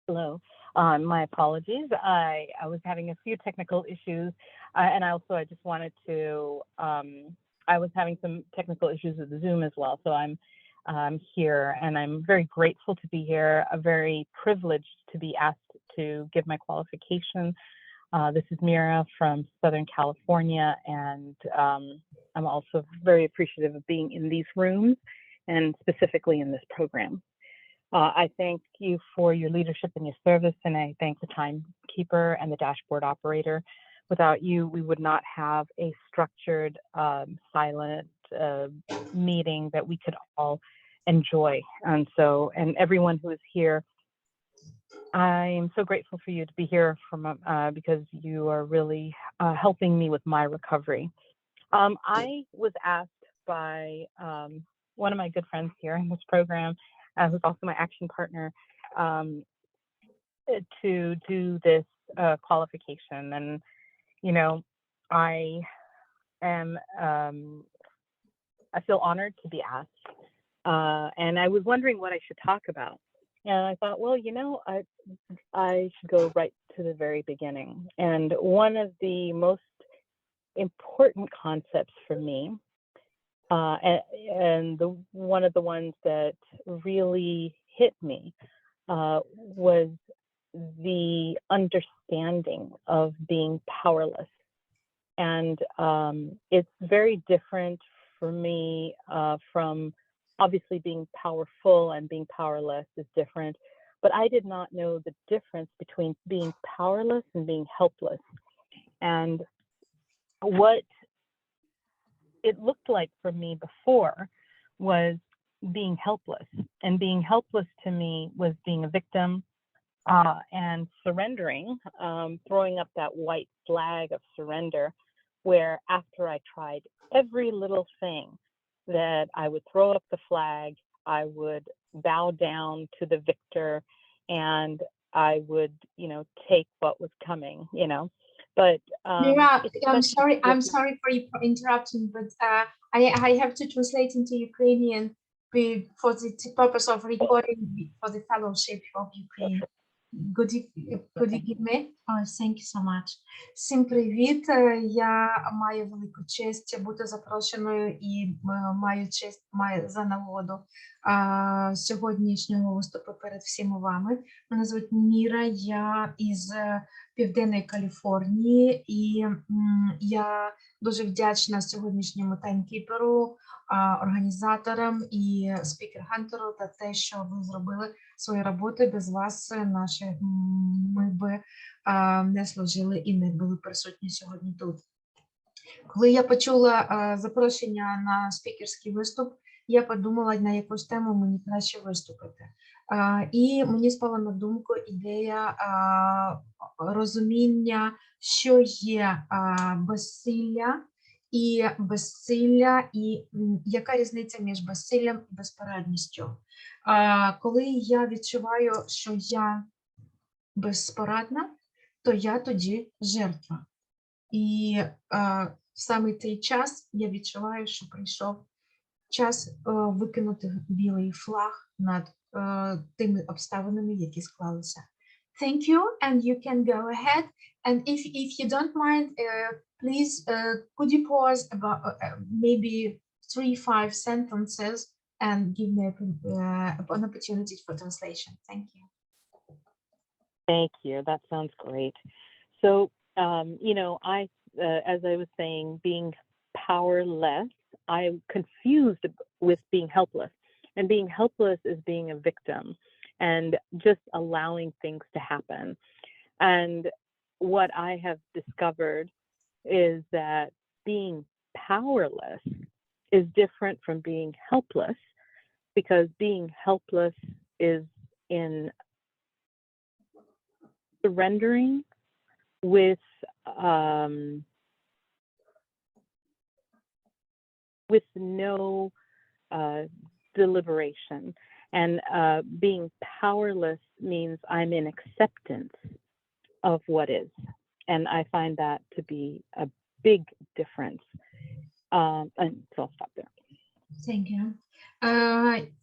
Hello. My apologies. I was having a few technical issues, and I just wanted to. I was having some technical issues with Zoom as well, so I'm here, and I'm very grateful to be here. Very privileged to be asked to give my qualification. This is Meera from Southern California, and I'm also very appreciative of being in these rooms, and specifically in this program. I thank you for your leadership and your service, and I thank the timekeeper and the dashboard operator. Without you, we would not have a structured, silent meeting that we could all enjoy. And everyone who is here, I'm so grateful for you to be here because you are really helping me with my recovery. I was asked by one of my good friends here in this program, who's also my action partner, to do this qualification. And, you know, I am, I feel honored to be asked. And I was wondering what I should talk about. And I thought, well, I should go right to the very beginning. And one of the most important concepts for me, one of the ones that really hit me was the understanding of being powerless. And it's very different for me from obviously being powerful, and being powerless is different. But I did not know the difference between being powerless and being helpless. And what it looked like for me before was being helpless. And being helpless to me was being a victim and surrendering, throwing up that white flag of surrender, where after I tried every little thing, that I would throw up the flag, I would bow down to the victor, and I would, take what was coming, But Meera, it's I'm such a sorry. I'm different. sorry for interrupting, but I have to translate into Ukrainian for the purpose of recording for the fellowship of Ukraine. Could you give me? Oh, thank you so much. Всім привіт. Я маю велику честь бути запрошеною і маю за нагоду сьогоднішнього виступу перед всіма вами. Мене звуть Міра, я із Південної Каліфорнії, і я дуже вдячна сьогоднішньому таймкіперу, організаторам і спікер-хантеру за те, що ви зробили свою роботу. Без вас ми б не служили і не були присутні сьогодні тут. Коли я почула запрошення на спікерський виступ, я подумала, на якусь тему мені краще виступити. І мені спала на думку ідея розуміння, що є безсилля, і яка різниця між безсиллям і безпорадністю. Коли я відчуваю, що я безпорадна, то я тоді жертва. І в саме цей час я відчуваю, що прийшов час викинути білий флаг над тими обставинами, які склалися. Thank you, and you can go ahead. And if you don't mind, please, could you pause about maybe 3-5 sentences and give me an opportunity for translation. Thank you. Thank you. That sounds great. So, as I was saying, being powerless, I'm confused with being helpless. And being helpless is being a victim and just allowing things to happen. And what I have discovered is that being powerless is different from being helpless, because being helpless is in surrendering with no deliberation. And being powerless means I'm in acceptance of what is. And I find that to be a big difference. And so I'll stop there. Thank you.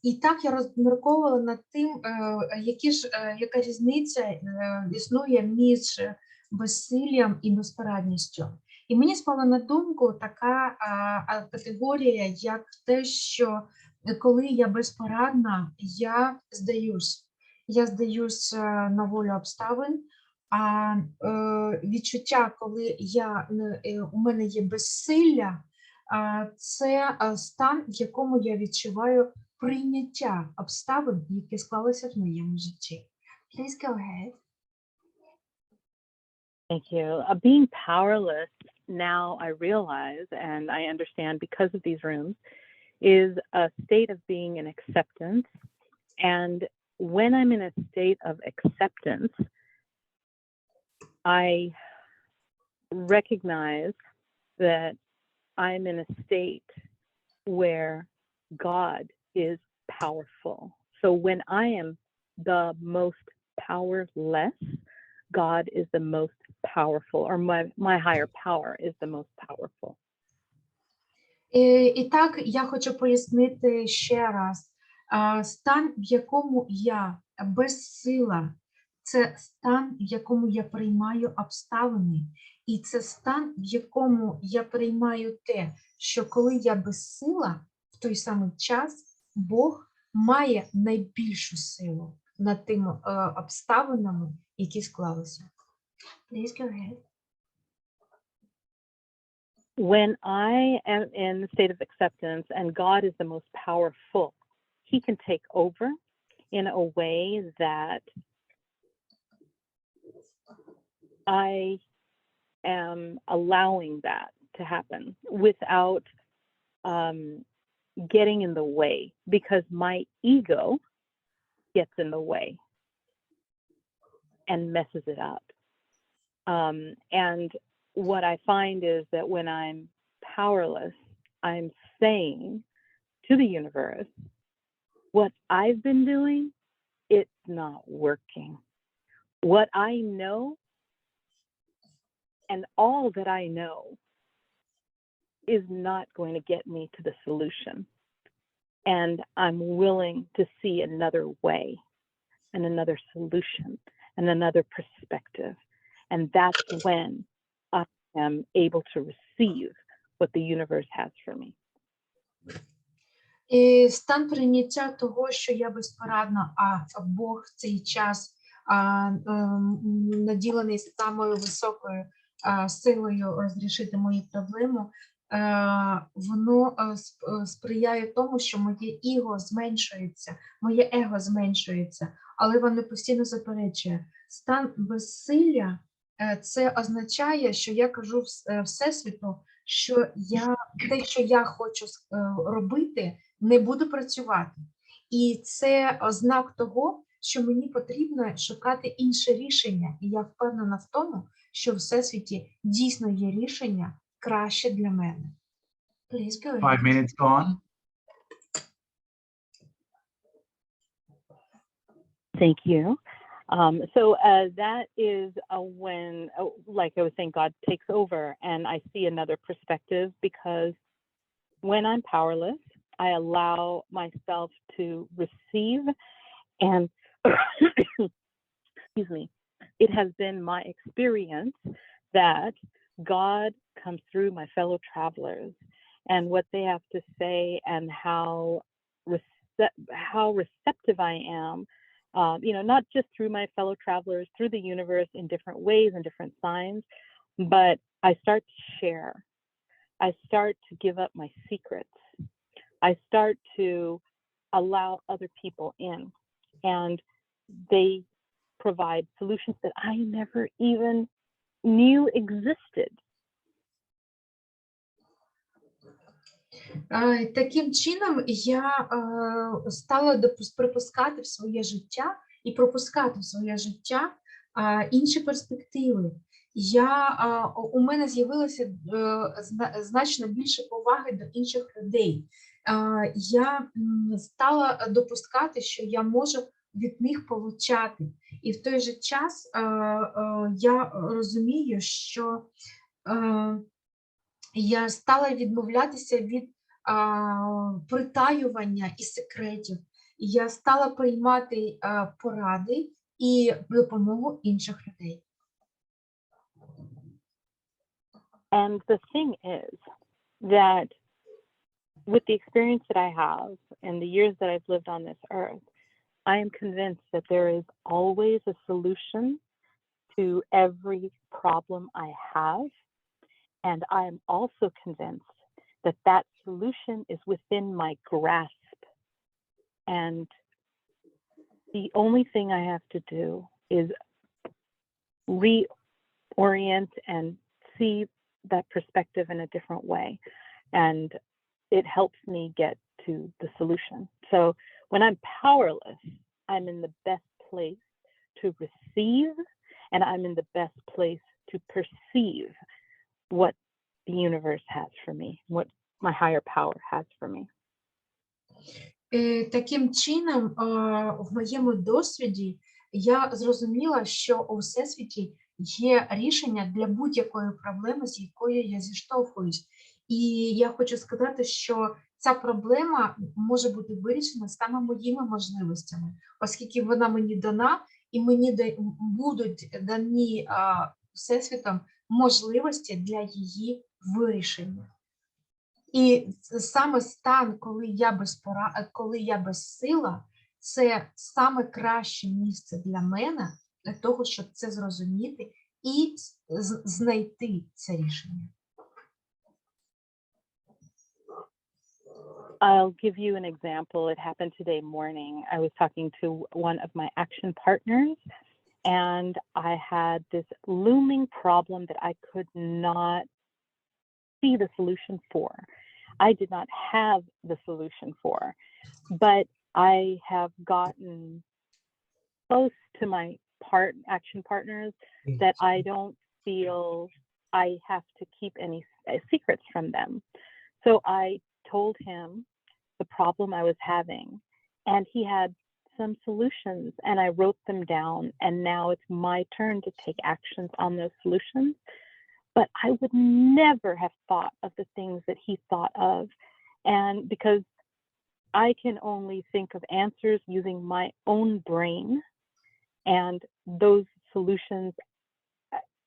І так я розмірковувала над тим, яка різниця існує між безсиллям і безпорадністю. І мені спала на думку така категорія, як те, що коли я безпорадна, я здаюсь. Я здаюсь на волю обставин, а відчуття, коли у мене є безсилля, це стан, в якому я відчуваю прийняття обставин, які склалися в моєму житті. Please go ahead. Thank you. Being powerless, now I realize and I understand because of these rooms, is a state of being in acceptance. And when I'm in a state of acceptance, I recognize that I'm in a state where God is powerful. So when I am the most powerless, God is the most powerful, or my higher power is the most powerful. І так, я хочу пояснити ще раз. Стан, в якому я безсила, це стан, в якому я приймаю обставини. І це стан, в якому я приймаю те, що коли я безсила, в той самий час Бог має найбільшу силу над тими обставинами, які склалися. Please go ahead. When I am in the state of acceptance and God is the most powerful, He can take over in a way that I am allowing that to happen without getting in the way, because my ego gets in the way and messes it up. And what I find is that when I'm powerless, I'm saying to the universe, what I've been doing, it's not working. What I know and all that I know is not going to get me to the solution. And I'm willing to see another way and another solution and another perspective. And that's when I am able to receive what the universe has for me. І стан прийняття того, що я безпорадна, а Бог в цей час наділений самою високою силою розрішити мою проблему, воно сприяє тому, що моє его зменшується, але воно постійно заперечує. Стан безсилля – це означає, що я кажу Всесвіту, що те, що я хочу робити, не буде працювати. І це ознак того, що мені потрібно шукати інше рішення. І я впевнена в тому, що в Всесвіті дійсно є рішення краще для мене. Please go ahead. 5 minutes gone. Thank you. So that is when, like I was saying, God takes over, and I see another perspective, because when I'm powerless, I allow myself to receive, and excuse me, it has been my experience that God comes through my fellow travelers and what they have to say, and how receptive I am, not just through my fellow travelers, through the universe in different ways and different signs, but I start to share. I start to give up my secrets. I start to allow other people in, and they provide solutions that I never even knew existed. Таким чином, я стала припускати в своє життя і пропускати в своє життя інші перспективи. У мене з'явилося значно більше поваги до інших людей. Я стала допускати, що я можу від них получати. І в той же час я розумію, що я стала відмовлятися від притаювання і секретів. Я стала приймати поради і допомогу інших людей. And the thing is that with the experience that I have and the years that I've lived on this earth, I am convinced that there is always a solution to every problem I have. And I am also convinced that that solution is within my grasp. And the only thing I have to do is reorient and see that perspective in a different way. And it helps me get to the solution. So when I'm powerless, I'm in the best place to receive, and I'm in the best place to perceive what the universe has for me, what my higher power has for me. Таким чином, в моєму досвіді я зрозуміла, що у Всесвіті є рішення для будь-якої проблеми, з якою я зіштовхуюсь. І я хочу сказати, що ця проблема може бути вирішена саме моїми можливостями, оскільки вона мені дана, і мені будуть дані Всесвітом можливості для її вирішення. І саме стан, коли я безсила, це саме краще місце для мене, для того, щоб це зрозуміти і знайти це рішення. I'll give you an example. It happened today morning. I was talking to one of my action partners, and I had this looming problem that I could not see the solution for. I did not have the solution for, but I have gotten close to my action partners that I don't feel I have to keep any secrets from them. So I told him the problem I was having, and he had some solutions, and I wrote them down, and now it's my turn to take actions on those solutions. But I would never have thought of the things that he thought of. And because I can only think of answers using my own brain, and those solutions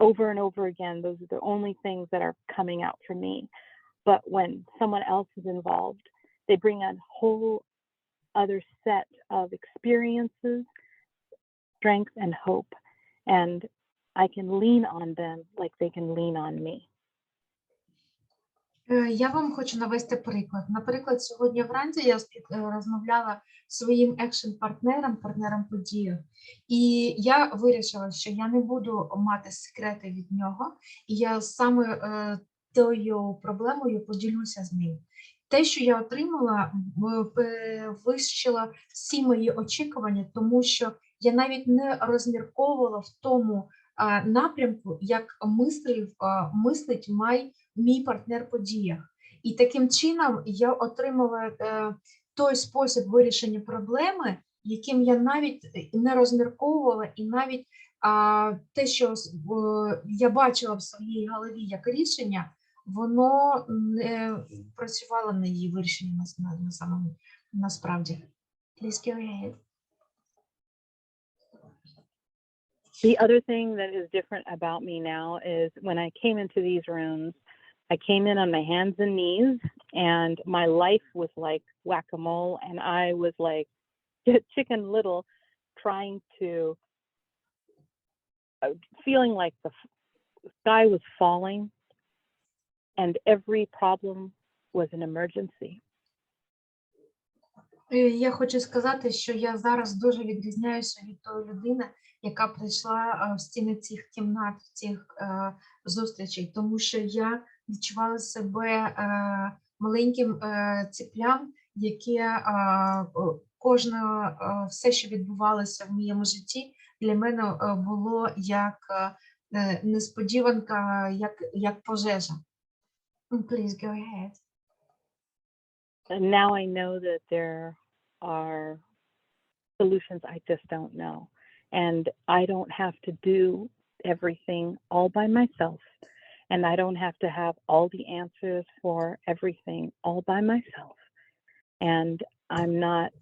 over and over again, those are the only things that are coming out for me. But when someone else is involved, they bring a whole other set of experiences, strength, and hope. And I can lean on them like they can lean on me. Я вам хочу навести приклад. Наприклад, сьогодні вранці я розмовляла зі своїм екшн-партнером, партнером події, і я вирішила, що я не буду мати секрети від нього, і я саме тою проблемою поділюся з ним. Те, що я отримала, вищило всі мої очікування, тому що я навіть не розмірковувала в тому напрямку, як мислить мій партнер по діях. І таким чином я отримала той спосіб вирішення проблеми, яким я навіть не розмірковувала, і навіть те, що я бачила в своїй голові як рішення, воно не працювало на її вирішенні насправді. Please go ahead. The other thing that is different about me now is when I came into these rooms, I came in on my hands and knees, and my life was like whack-a-mole, and I was like Chicken Little, trying to, feeling like the sky was falling, and every problem was an emergency. Я хочу сказати, що я зараз дуже відрізняюся від тої людини, яка прийшла в стіни цих кімнат, цих зустрічей, тому що я відчувала себе маленьким циплям, яке все, що відбувалося в моєму житті, для мене було як несподіванка, як пожежа. Please go ahead. And now I know that there are solutions I just don't know. And I don't have to do everything all by myself. and I don't have to have all the answers for everything all by myself. And I'm not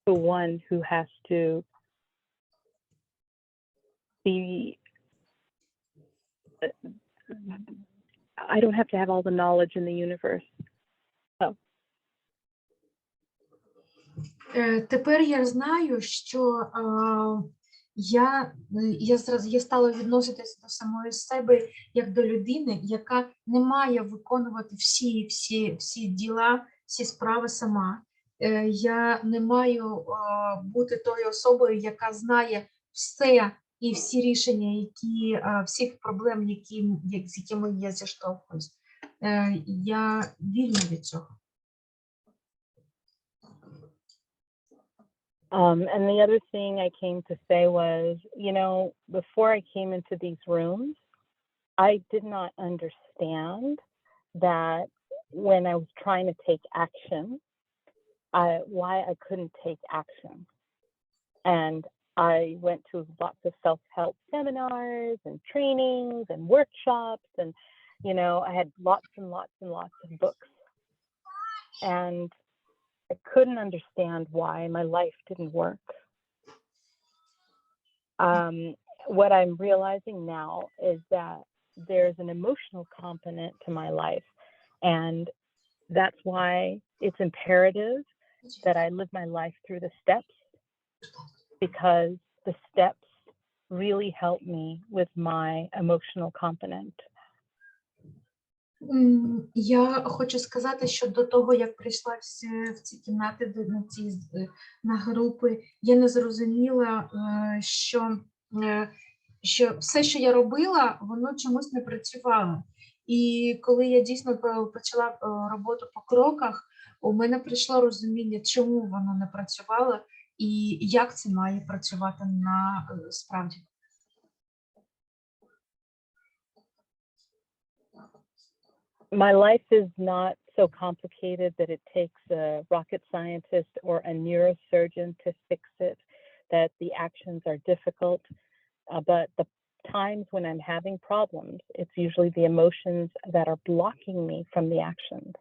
the one who has to be, I don't have to have all the knowledge in the universe. So. Тепер я знаю, що я стала відноситися до самої себе як до людини, яка не має виконувати всі діла, всі справи сама. Я не маю бути тою особою, яка знає все і всі рішення, всіх проблем, з якими я зіштовхуюсь. Я вільна від цього. And the other thing I came to say was, you know, before I came into these rooms, I did not understand that when I was trying to take action, why I couldn't take action. And I went to lots of self-help seminars and trainings and workshops, and, you know, I had lots and lots and lots of books. And I couldn't understand why my life didn't work. What I'm realizing now is that there's an emotional component to my life, and that's why it's imperative that I live my life through the steps, because the steps really help me with my emotional component. Я хочу сказати, що до того, як прийшла в ці кімнати, на групи, я не зрозуміла, що все, що я робила, воно чомусь не працювало. І коли я дійсно почала роботу по кроках, у мене прийшло розуміння, чому воно не працювало і як це має працювати насправді. My life is not so complicated that it takes a rocket scientist or a neurosurgeon to fix it, that the actions are difficult. But the times when I'm having problems, it's usually the emotions that are blocking me from the actions.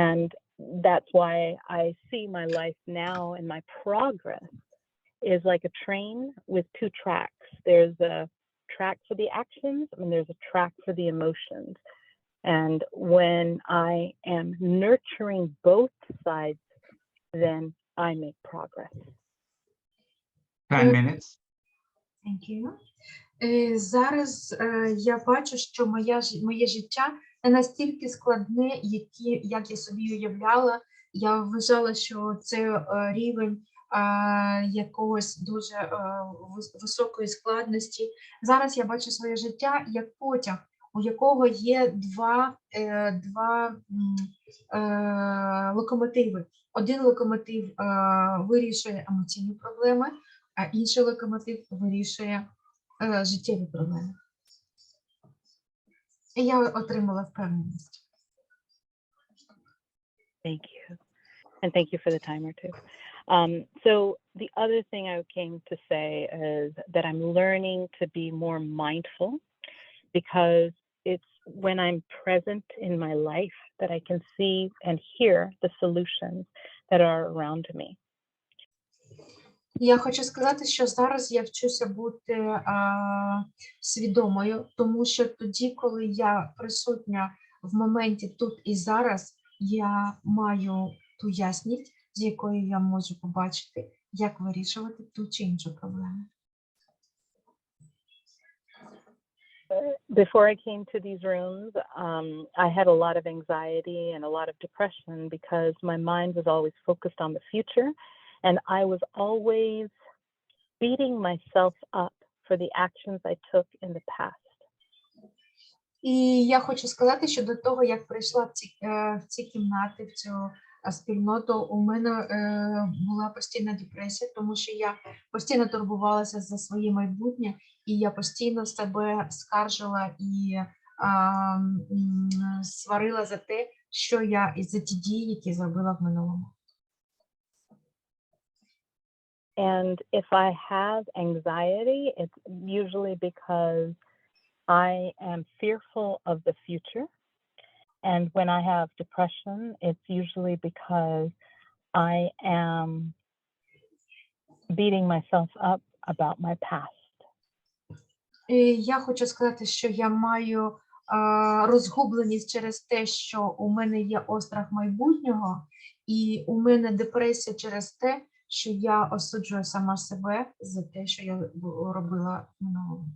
And that's why I see my life now and my progress is like a train with two tracks. There's a track for the actions and there's a track for the emotions. And when I am nurturing both sides, then I make progress. 10 minutes. Thank you. Зараз я бачу, що моє життя не настільки складне, як я собі уявляла. Я вважала, що це рівень якогось дуже високої складності. Зараз я бачу своє життя як потяг, у якого є два локомотиви. Один локомотив вирішує емоційні проблеми, а інший локомотив вирішує життєві проблеми. І я отримала впевненість. Thank you. And thank you for the timer too. So the other thing I came to say is that I'm learning to be more mindful, because it's when I'm present in my life that I can see and hear the solutions that are around me. Я хочу сказати, що зараз я вчуся бути свідомою, тому що тоді, коли я присутня в моменті тут і зараз, я маю ту ясність, з якою я можу побачити, як вирішувати ту чи іншу проблему. Before I came to these rooms, I had a lot of anxiety and a lot of depression because my mind was always focused on the future, and I was always beating myself up for the actions I took in the past. І я хочу сказати, що до того, як прийшла в ці кімнати, в цю спільноту, у мене була постійна депресія, тому що я постійно турбувалася за своє майбутнє, і я постійно себе скаржила і сварила за те, що я і за ті дії, які зробила в минулому. And if I have anxiety, it's usually because I am fearful of the future. And when I have depression, it's usually because I am beating myself up about my past. Я хочу сказати, що я маю розгубленість через те, що у мене є острах майбутнього, і у мене депресія через те, що я осуджую сама себе за те, що я робила минулого.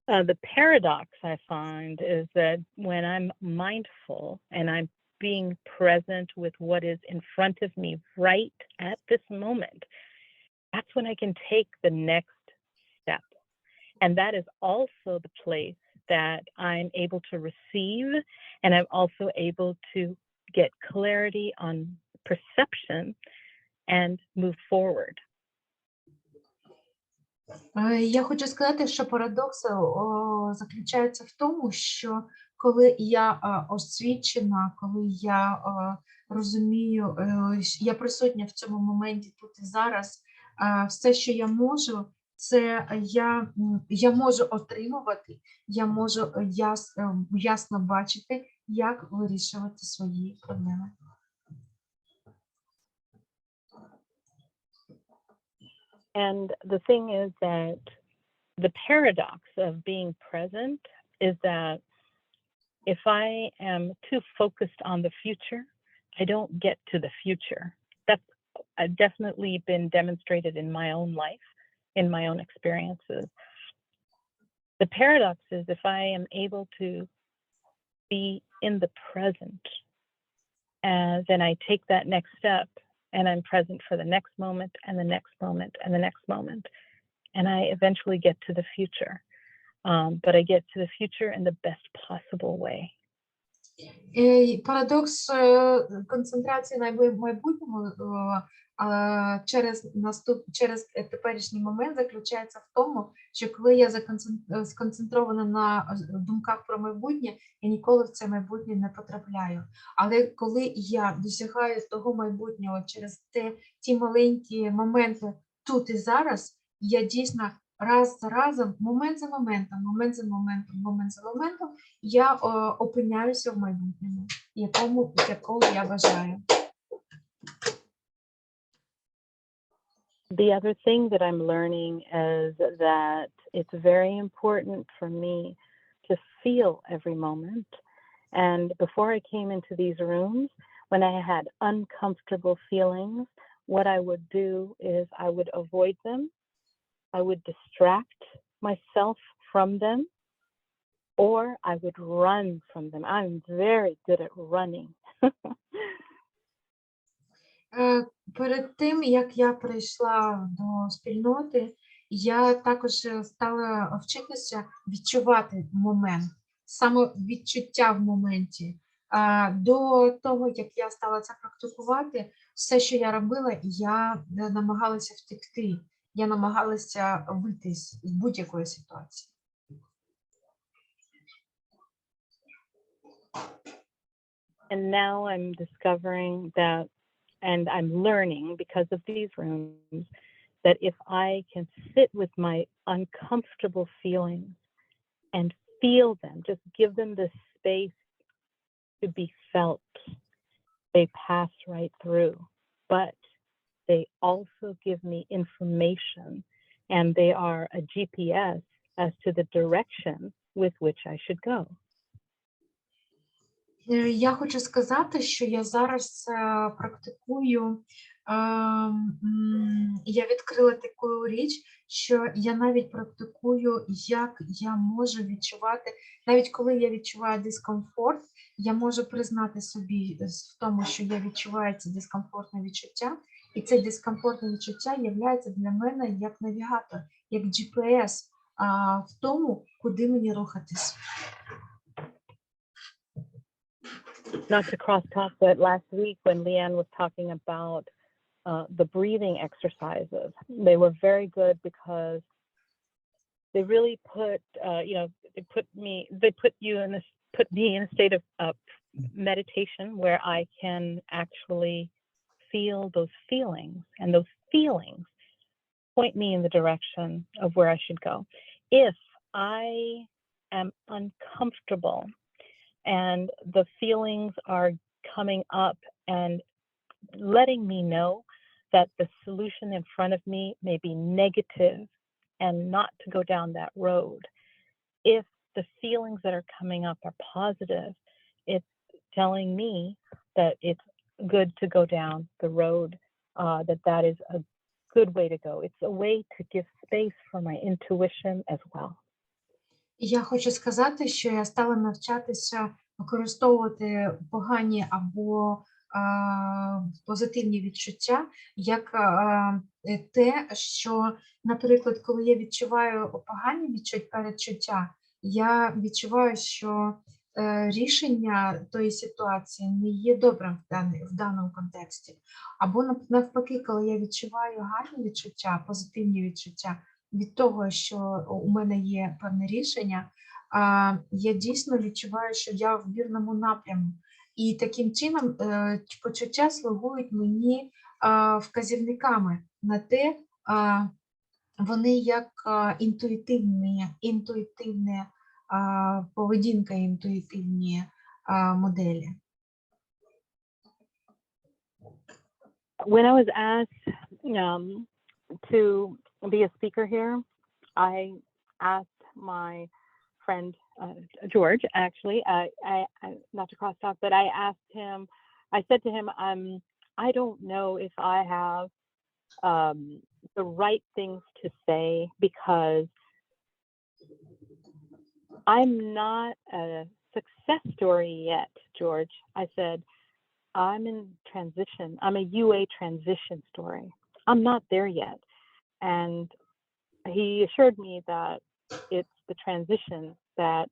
The paradox I find is that when I'm mindful and I'm being present with what is in front of me right at this moment, that's when I can take the next step. And that is also the place that I'm able to receive, and I'm also able to get clarity on perception and move forward. Я хочу сказати, що парадокс заключається в тому, що коли я освічена, коли я розумію, я присутня в цьому моменті тут і зараз, все, що я можу, це я можу отримувати, я можу ясно бачити, як вирішувати свої проблеми. And the thing is that the paradox of being present is that if I am too focused on the future, I don't get to the future. That's definitely been demonstrated in my own life, in my own experiences. The paradox is if I am able to be in the present, then I take that next step and I'm present for the next moment and the next moment and the next moment. And I eventually get to the future. But I get to the future in the best possible way. Парадокс концентрації на майбутньому через теперішній момент заключається в тому, що коли я сконцентрована на думках про майбутнє, я ніколи в це майбутнє не потрапляю. Але коли я досягаю того майбутнього через ті маленькі моменти тут і зараз, я дійсно раз за разом, момент за моментом, я опиняюся в майбутньому, якого я бажаю. The other thing that I'm learning is that it's very important for me to feel every moment. And before I came into these rooms, when I had uncomfortable feelings, what I would do is I would avoid them. I would distract myself from them, or I would run from them. I'm very good at running. Перед тим, як я прийшла до спільноти, я також стала вчитися відчувати момент, самовідчуття в моменті. До того, як я стала це практикувати, все, що я робила, я намагалася втекти, я намагалася вийти з будь-якої ситуації. And now I'm discovering that, and I'm learning because of these rooms, that if I can sit with my uncomfortable feelings and feel them, just give them the space to be felt, they pass right through. But they also give me information, and they are a GPS as to the direction with which I should go. Я хочу сказати, що я зараз практикую, я відкрила таку річ, що я навіть практикую, як я можу відчувати, навіть коли я відчуваю дискомфорт, я можу признати собі в тому, що я відчуваю це дискомфортне відчуття, і це дискомфортне відчуття є для мене як навігатор, як GPS в тому, куди мені рухатись. Not to cross talk, but last week when Leanne was talking about the breathing exercises, they were very good because they really put me in a state of meditation where I can actually feel those feelings, and those feelings point me in the direction of where I should go. if I am uncomfortable and the feelings are coming up and letting me know that the solution in front of me may be negative and not to go down that road. If the feelings that are coming up are positive, it's telling me that it's good to go down the road, that is a good way to go. It's a way to give space for my intuition as well. Я хочу сказати, що я стала навчатися використовувати погані або позитивні відчуття як те, що, наприклад, коли я відчуваю погані передчуття, я відчуваю, що рішення тої ситуації не є добрим в даному контексті. Або навпаки, коли я відчуваю гарні відчуття, позитивні відчуття, від того, що у мене є певне рішення, я дійсно відчуваю, що я в вірному напрямку. І таким чином почуття слугують мені вказівниками на те, вони як інтуїтивна поведінка, інтуїтивні моделі. When I was asked to be a speaker here, I asked my friend George, actually, not to cross talk, but I asked him, I said to him, I don't know if I have the right things to say because I'm not a success story yet, George. I said, I'm in transition. I'm a UA transition story. I'm not there yet. And he assured me that it's the transition that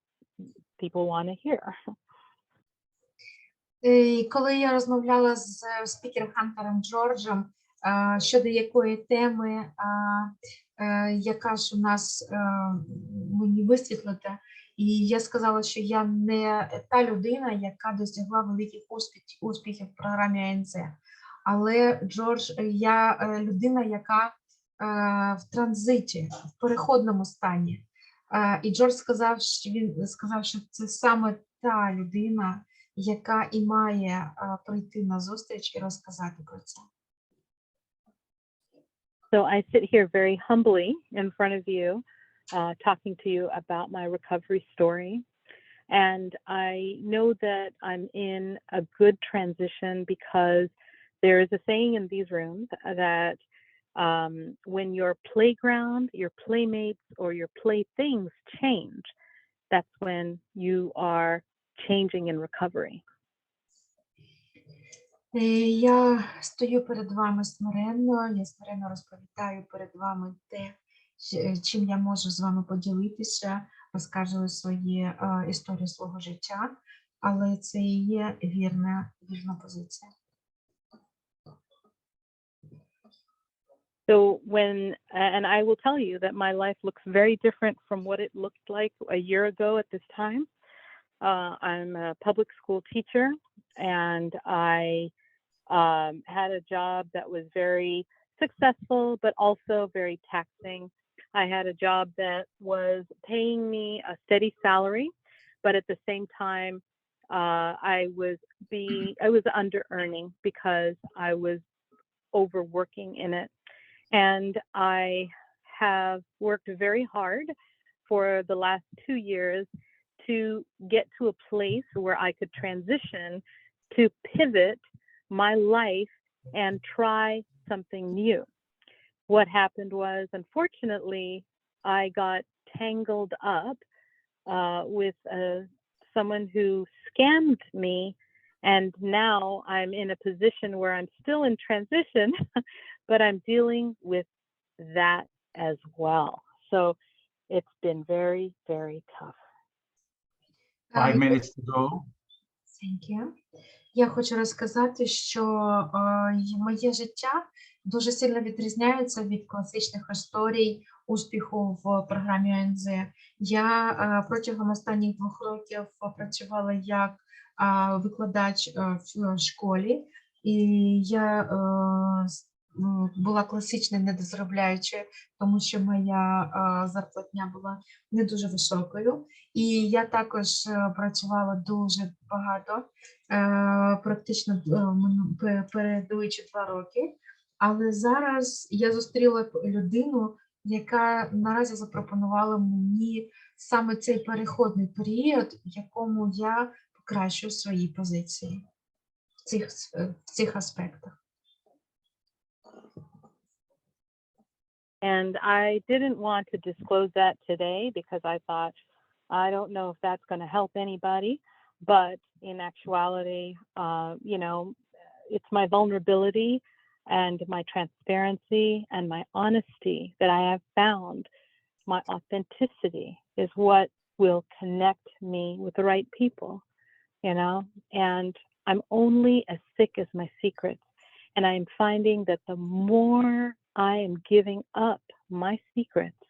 people want to hear. Коли я розмовляла з спікер-хантером Джорджем щодо якої теми, яка ж у нас мені висвітлити, і я сказала, що я не та людина, яка досягла великих успіхів в програмі АНЗ. Але, Джордж, я людина, яка в транзиті, в переходному стані. І Джордж сказав, що це саме та людина, яка і має прийти на зустріч і розказати про це. So I sit here very humbly in front of you, talking to you about my recovery story. And I know that I'm in a good transition because there is a saying in these rooms that when your playground, your playmates, or your playthings change, that's when you are changing in recovery. Я стою перед вами смиренно, я смиренно розповідаю перед вами те, чим я можу з вами поділитися, розкажу свої історії свого життя, але це і є вірна позиція. So and I will tell you that my life looks very different from what it looked like a year ago at this time. I'm a public school teacher, and I had a job that was very successful, but also very taxing. I had a job that was paying me a steady salary, but at the same time, I was under earning because I was overworking in it. And I have worked very hard for the last 2 years to get to a place where I could transition to pivot my life and try something new. What happened was, unfortunately, I got tangled up with someone who scammed me, and now I'm in a position where I'm still in transition, but I'm dealing with that as well. So it's been very, very tough. 5 minutes to go. Thank you. Я хочу розказати, що моє життя дуже сильно відрізняється від класичних історій успіху в програмі АНЗ. Я протягом останніх 2 років працювала як викладач в школі, і я була класичною недозаробляючою, тому що моя зарплатня була не дуже високою. І я також працювала дуже багато, практично передуючи 2 роки. Але зараз я зустріла людину, яка наразі запропонувала мені саме цей переходний період, в якому я покращую свої позиції в цих аспектах. And I didn't want to disclose that today because I thought, I don't know if that's going to help anybody. But in actuality, you know, it's my vulnerability and my transparency and my honesty that I have found. My authenticity is what will connect me with the right people, you know, and I'm only as sick as my secrets. And I'm finding that the more I am giving up my secrets,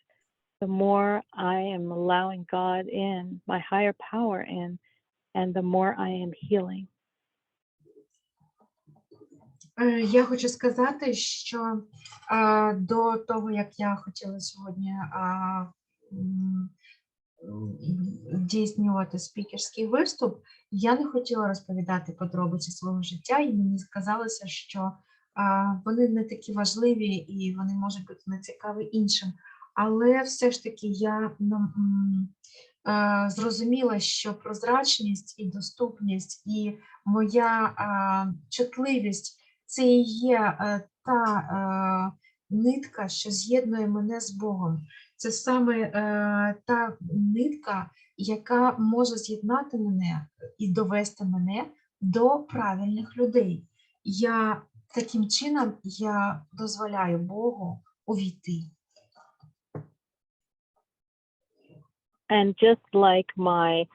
the more I am allowing God in, my higher power in, and the more I am healing. Я хочу сказати, що до того, як я хотіла сьогодні здійснювати спікерський виступ, я не хотіла розповідати подробиці свого життя, і мені сказалося, що вони не такі важливі і вони можуть бути нецікаві іншим. Але все ж таки я зрозуміла, що прозрачність і доступність, і моя чутливість – це і є та нитка, що з'єднує мене з Богом. Це саме та нитка, яка може з'єднати мене і довести мене до правильних людей. Таким чином я дозволяю Богу увійти. And just like my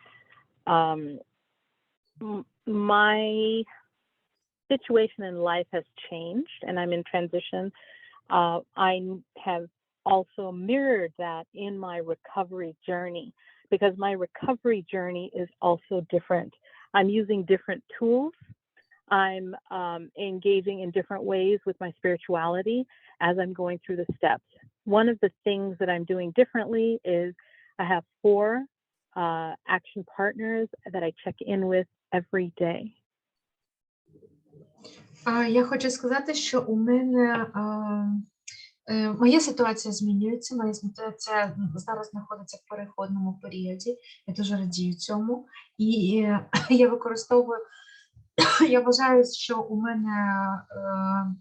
situation in life has changed and I'm in transition, I have also mirrored that in my recovery journey, because my recovery journey is also different. I'm using different tools. I'm engaging in different ways with my spirituality as I'm going through the steps. One of the things that I'm doing differently is I have 4 action partners that I check in with every day. Я хочу сказати, що у мене моя ситуація змінюється, моя ситуація зараз знаходиться в переходному періоді, я дуже радію цьому, і я вважаю, що у мене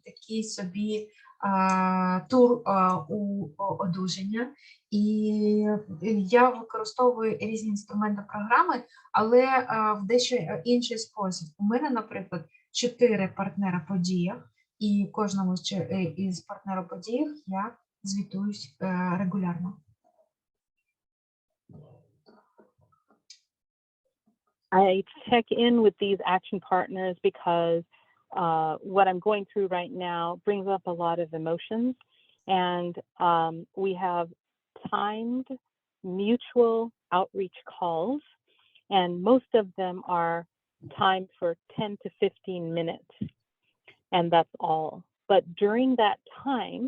такий собі тур у одужання, і я використовую різні інструменти програми, але в дещо інший спосіб. У мене, наприклад, 4 партнера по діях, і кожному із партнерів по діях я звітуюсь регулярно. I check in with these action partners because what I'm going through right now brings up a lot of emotions, and we have timed mutual outreach calls, and most of them are timed for 10 to 15 minutes, and that's all. But during that time,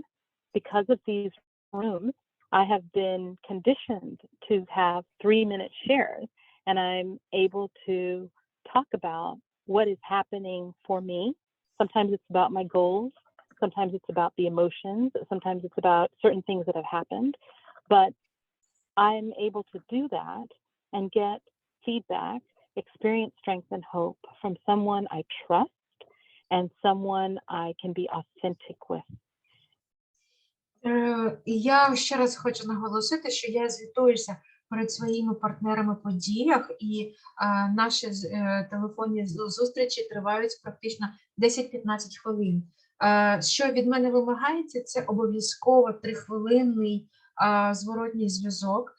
because of these rooms, I have been conditioned to have 3-minute shares, and I'm able to talk about what is happening for me. Sometimes it's about my goals. Sometimes it's about the emotions. Sometimes it's about certain things that have happened. But I'm able to do that and get feedback, experience strength and hope from someone I trust and someone I can be authentic with. Я ще раз хочу наголосити, що я звітуюся перед своїми партнерами по діях, і наші телефонні зустрічі тривають практично 10-15 хвилин. Що від мене вимагається, це обов'язково 3-хвилинний зворотній зв'язок.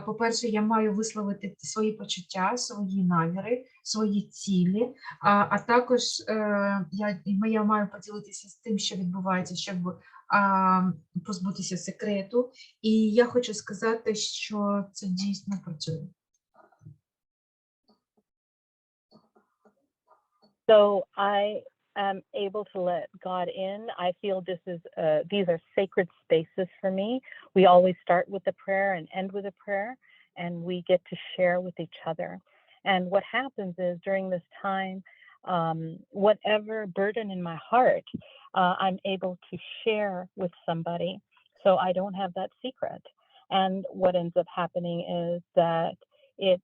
По-перше, я маю висловити свої почуття, свої наміри, свої цілі, а також я маю поділитися з тим, що відбувається, щоб позбутися секрету. І я хочу сказати, що це дійсно працює. So I am able to let God in, I feel these are sacred spaces for me. We always start with a prayer and end with a prayer, and we get to share with each other. And what happens is during this time, whatever burden in my heart, I'm able to share with somebody, so I don't have that secret. And what ends up happening is that it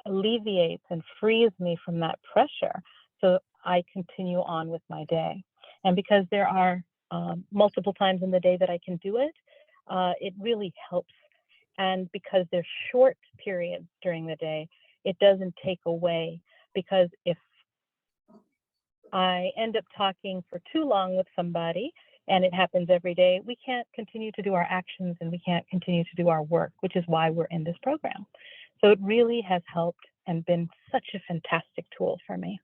alleviates and frees me from that pressure, so I continue on with my day. And because there are multiple times in the day that I can do it, it really helps. And because there's short periods during the day, it doesn't take away, because if I end up talking for too long with somebody, and it happens every day, we can't continue to do our actions and we can't continue to do our work, which is why we're in this program. So it really has helped and been such a fantastic tool for me.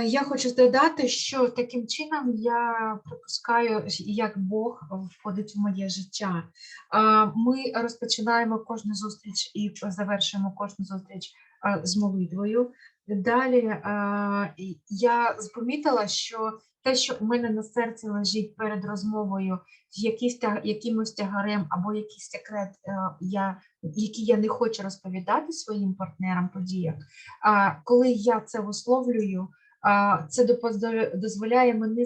Я хочу додати, що таким чином я припускаю, як Бог входить в моє життя. Ми розпочинаємо кожну зустріч і завершуємо кожну зустріч з молитвою. Далі я помітила, що те, що у мене на серці лежить перед розмовою, якимось тягарем або якийсь секрет, який я не хочу розповідати своїм партнерам по діях, коли я це висловлюю, це дозволяє мені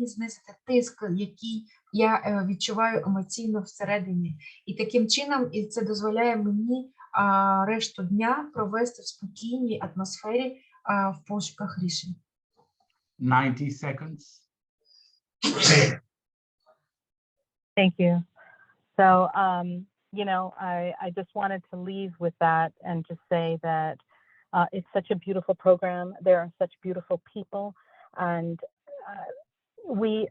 знизити тиск, який я відчуваю емоційно всередині. І таким чином це дозволяє мені решту дня провести в спокійній атмосфері в пошуках рішень. 90 seconds. Thank you. So, I just wanted to leave with that and just say that it's such a beautiful program. There are such beautiful people, and we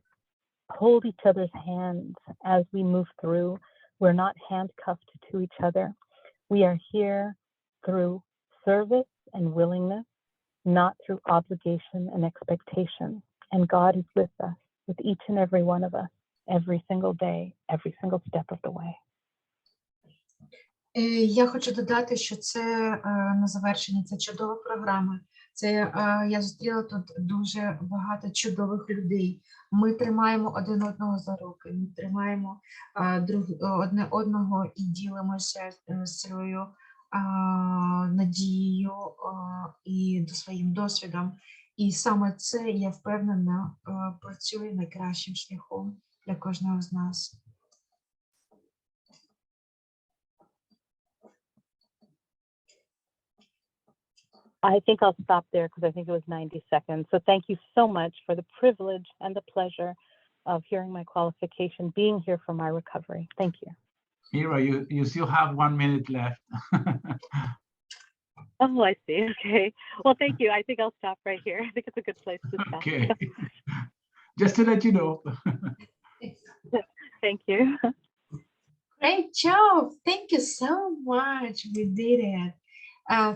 hold each other's hands as we move through. We're not handcuffed to each other. We are here through service and willingness, not through obligation and expectation. And God is with us, with each and every one of us, every single day, every single step of the way. Я хочу додати, що це на завершення, це чудова програма. Я зустріла тут дуже багато чудових людей. Ми тримаємо один одного за руки, ми тримаємо одне одного і ділимося своєю надією і своїм досвідом. І саме це, я впевнена, працює найкращим шляхом для кожного з нас. I think I'll stop there because I think it was 90 seconds. So thank you so much for the privilege and the pleasure of hearing my qualification, being here for my recovery. Thank you. Meera, you still have 1 minute left. Oh, I see. Okay. Well, thank you. I think I'll stop right here. I think it's a good place to stop. Okay. Just to let you know. Thank you. Great job. Thank you so much. We did it.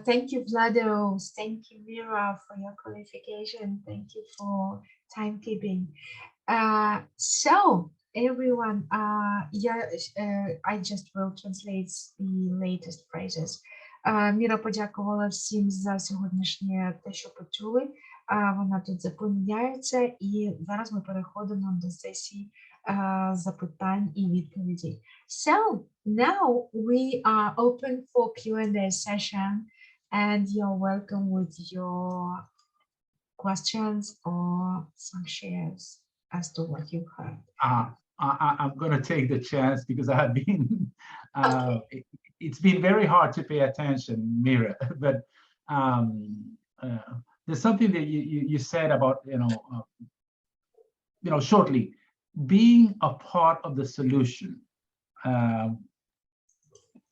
Thank you, Vlados. Thank you, Meera, for your qualification. Thank you for timekeeping. So, everyone, I just will translate the latest phrases. Міра подякувала всім за сьогоднішнє те, що почули. Вона тут запевняється, і зараз ми переходимо до сесії запитань і відповідей. So, now we are open for Q&A session, and you're welcome with your questions or some shares as to what you heard. I'm going to take the chance because I have been, it's been very hard to pay attention, Meera, but there's something that you said about, shortly, being a part of the solution.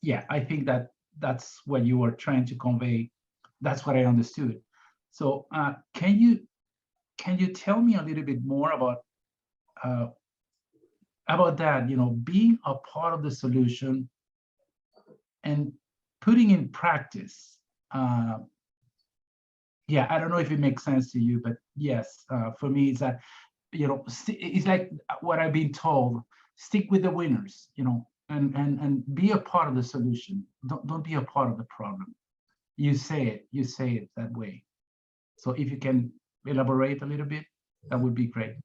Yeah, I think that's what you were trying to convey. That's what I understood. So can you tell me a little bit more about that, being a part of the solution and putting in practice. Yeah, I don't know if it makes sense to you, but yes, for me, it's that, it's like what I've been told, stick with the winners, and be a part of the solution. Don't be a part of the problem. You say it that way. So if you can elaborate a little bit, that would be great.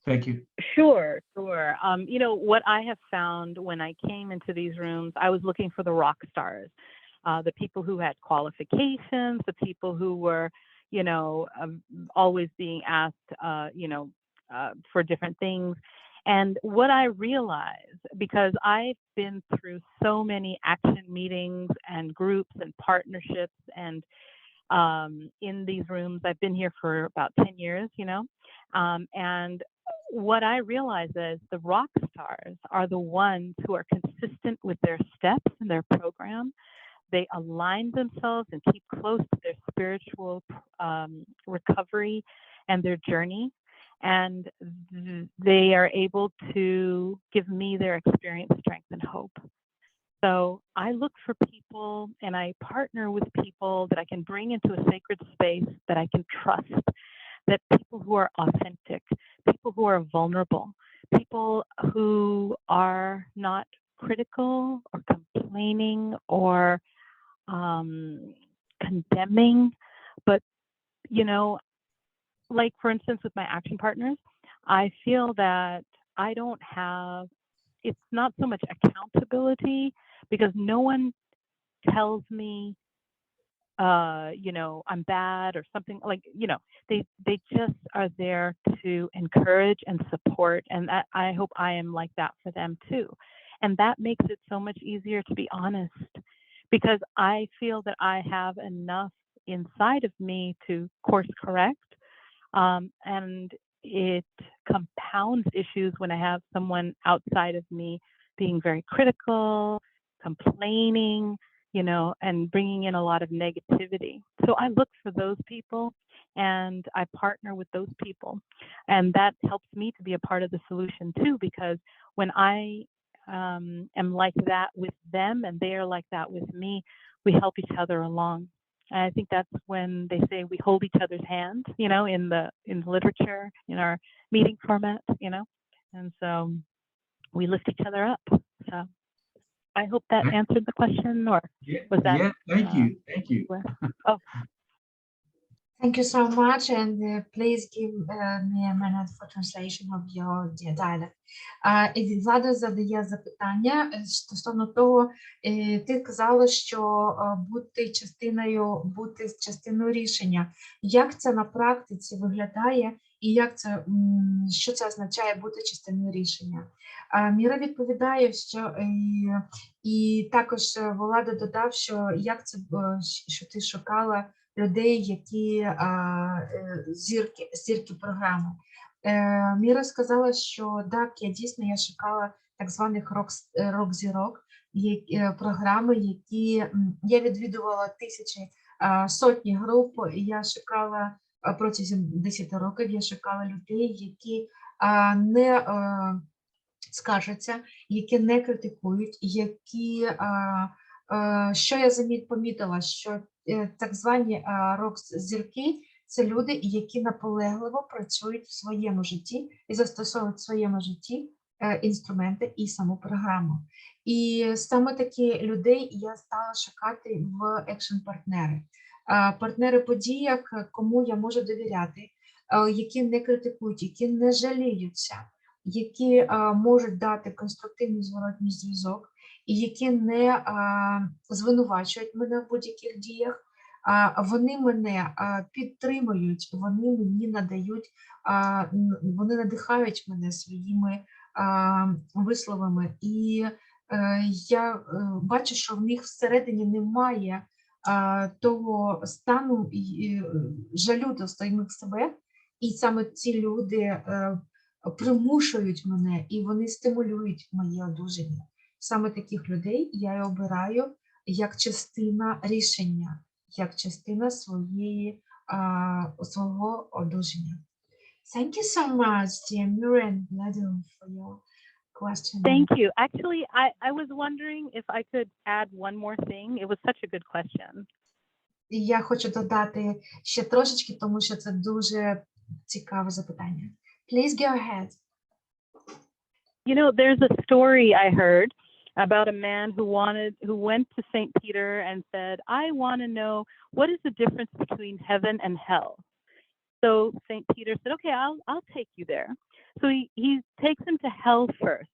Thank you. Sure, sure. You know, what I have found when I came into these rooms, I was looking for the rock stars, the people who had qualifications, the people who were, you know, always being asked, for different things. And what I realized, because I've been through so many action meetings and groups and partnerships and in these rooms, I've been here for about 10 years, and what I realize is the rock stars are the ones who are consistent with their steps and their program. They align themselves and keep close to their spiritual recovery and their journey. And they are able to give me their experience, strength, and hope. So I look for people and I partner with people that I can bring into a sacred space that I can trust, that people who are authentic, people who are vulnerable, people who are not critical or complaining or condemning, but, like for instance, with my action partners, I feel that I don't have, it's not so much accountability because no one tells me I'm bad or something, like, they just are there to encourage and support. And that, I hope I am like that for them too. And that makes it so much easier to be honest, because I feel that I have enough inside of me to course correct. And it compounds issues when I have someone outside of me being very critical, complaining, and bringing in a lot of negativity. So I look for those people and I partner with those people. And that helps me to be a part of the solution too, because when I am like that with them and they are like that with me, we help each other along. And I think that's when they say we hold each other's hands, in the literature, in our meeting format, and so we lift each other up. So I hope that answered the question, or was that? Yeah, thank you. Thank you. Oh. Thank you so much, and please give me a minute for translation of your dialogue. І Влада задає запитання стосовно того, ти казала, що бути частиною рішення. Як це на практиці виглядає, і що це означає бути частиною рішення? Міра відповідає, що і також Влада додав, що що ти шукала людей, які зірки програми. Міра сказала, що так, я шукала так званих рок-зірок, програми, які я відвідувала сотні груп, і я шукала протягом 10 років, я шукала людей, які не скаржаться, які не критикують, що я помітила, що так звані рок-зірки – це люди, які наполегливо працюють в своєму житті і застосовують в своєму житті інструменти і саму програму. І саме такі людей я стала шукати в екшн-партнери. Партнери по діях, кому я можу довіряти, які не критикують, які не жаліються, які можуть дати конструктивний зворотній зв'язок, і які не звинувачують мене в будь-яких діях, вони мене підтримують, вони мені надають, вони надихають мене своїми висловами. І я бачу, що в них всередині немає того стану жалю до самих себе, і саме ці люди примушують мене, і вони стимулюють моє одужання. Саме таких людей я обираю як частина рішення, як частина свого одужання. Thank you so much, dear Meera and Vlado, for your question. Thank you. Actually, I was wondering if I could add one more thing. It was such a good question. Я хочу додати ще трошечки, тому що це дуже цікаве запитання. Please go ahead. There's a story I heard about a man who went to St. Peter and said, I want to know, what is the difference between heaven and hell? So St. Peter said, okay, I'll take you there. So he takes him to hell first.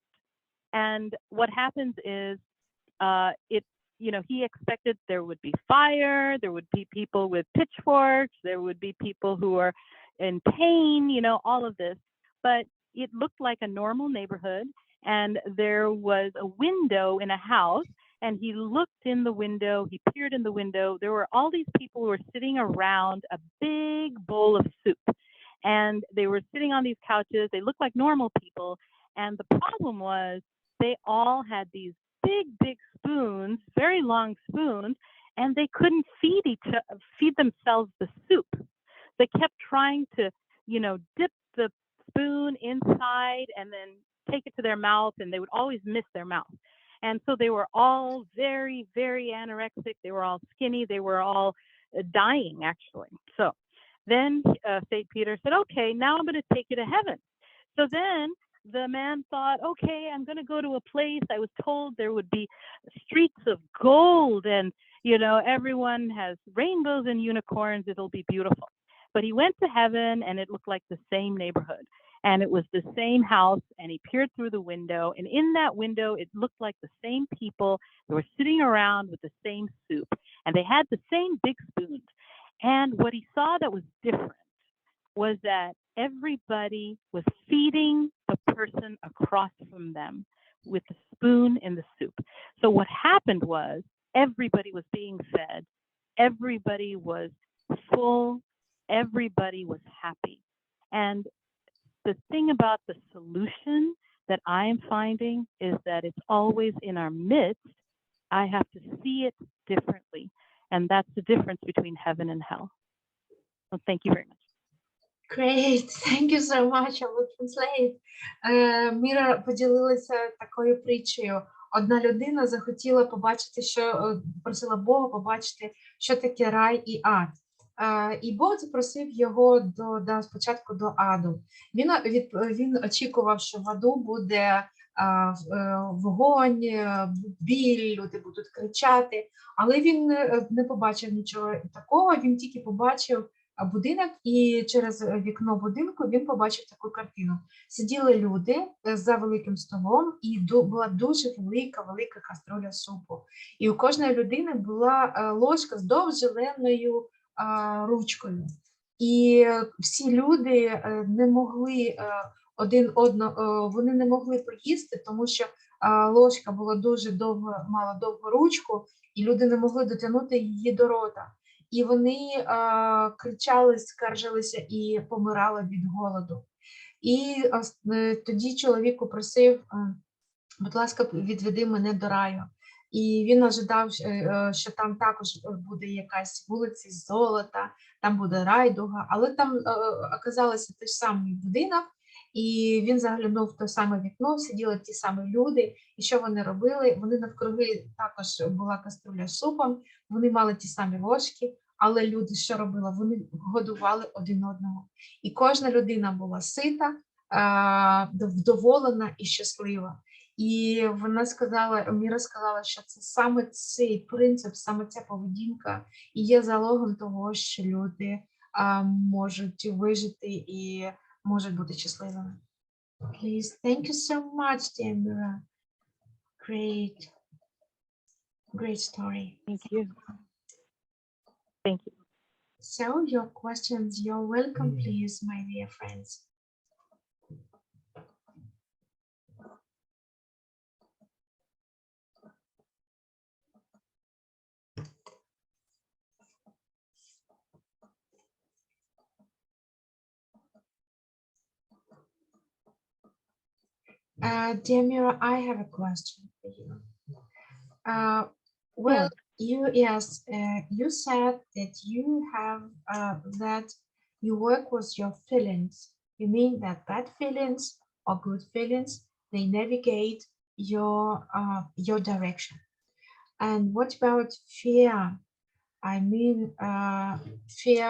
And what happens is he expected there would be fire, there would be people with pitchforks, there would be people who are in pain, all of this. But it looked like a normal neighborhood, and there was a window in a house, and he looked in the window, he peered in the window. There were all these people who were sitting around a big bowl of soup, and they were sitting on these couches. They looked like normal people, and the problem was they all had these big spoons, very long spoons, and they couldn't feed themselves the soup. They kept trying to, dip the spoon inside and then take it to their mouth, and they would always miss their mouth. And so they were all very, very anorexic. They were all skinny. They were all dying, actually. So then St. Peter said, okay, now I'm going to take you to heaven. So then the man thought, okay, I'm going to go to a place. I was told there would be streets of gold, and, everyone has rainbows and unicorns. It'll be beautiful. But he went to heaven, and it looked like the same neighborhood, and it was the same house, and he peered through the window, and in that window, it looked like the same people that were sitting around with the same soup, and they had the same big spoons. And what he saw that was different was that everybody was feeding the person across from them with the spoon in the soup. So what happened was everybody was being fed, everybody was full, everybody was happy. And the thing about the solution that I am finding is that it's always in our midst. I have to see it differently. And that's the difference between heaven and hell. So thank you very much. Great, thank you so much. I will translate. Міра поділилася такою притчею. Одна людина захотіла побачити, просила Бога побачити, що таке рай і ад. І Бог запросив його спочатку до аду. Він очікував, що в аду буде вогонь, біль, люди будуть кричати, але він не побачив нічого такого, він тільки побачив будинок, і через вікно будинку він побачив таку картину. Сиділи люди за великим столом, і була дуже велика каструля супу. І у кожної людини була ложка з довжеленою ручкою. І всі люди не могли вони не могли поїсти, тому що ложка була дуже мала довгу ручку, і люди не могли дотягнути її до рота. І вони кричали, скаржилися і помирали від голоду. І тоді чоловік попросив, будь ласка, відведи мене до раю. І він ожидав, що там також буде якась вулиця з золота, там буде райдуга, але там оказалося той самий будинок, і він заглянув в те саме вікно, сиділи ті самі люди, і що вони робили? Вони навкруги також була каструля з супом, вони мали ті самі ложки, але люди що робили? Вони годували один одного. І кожна людина була сита, вдоволена і щаслива. І Міра сказала, що це саме цей принцип, саме ця поведінка і є залогом того, що люди можуть вижити і можуть бути щасливими. Please, thank you so much, dear Meera. Great story. Thank you. Thank you. So your questions, you're welcome, please, my dear friends. Dear Meera, I have a question for you. Well, you said that you have that you work with your feelings. You mean that bad feelings or good feelings, they navigate your direction. And what about fear? I mean, fear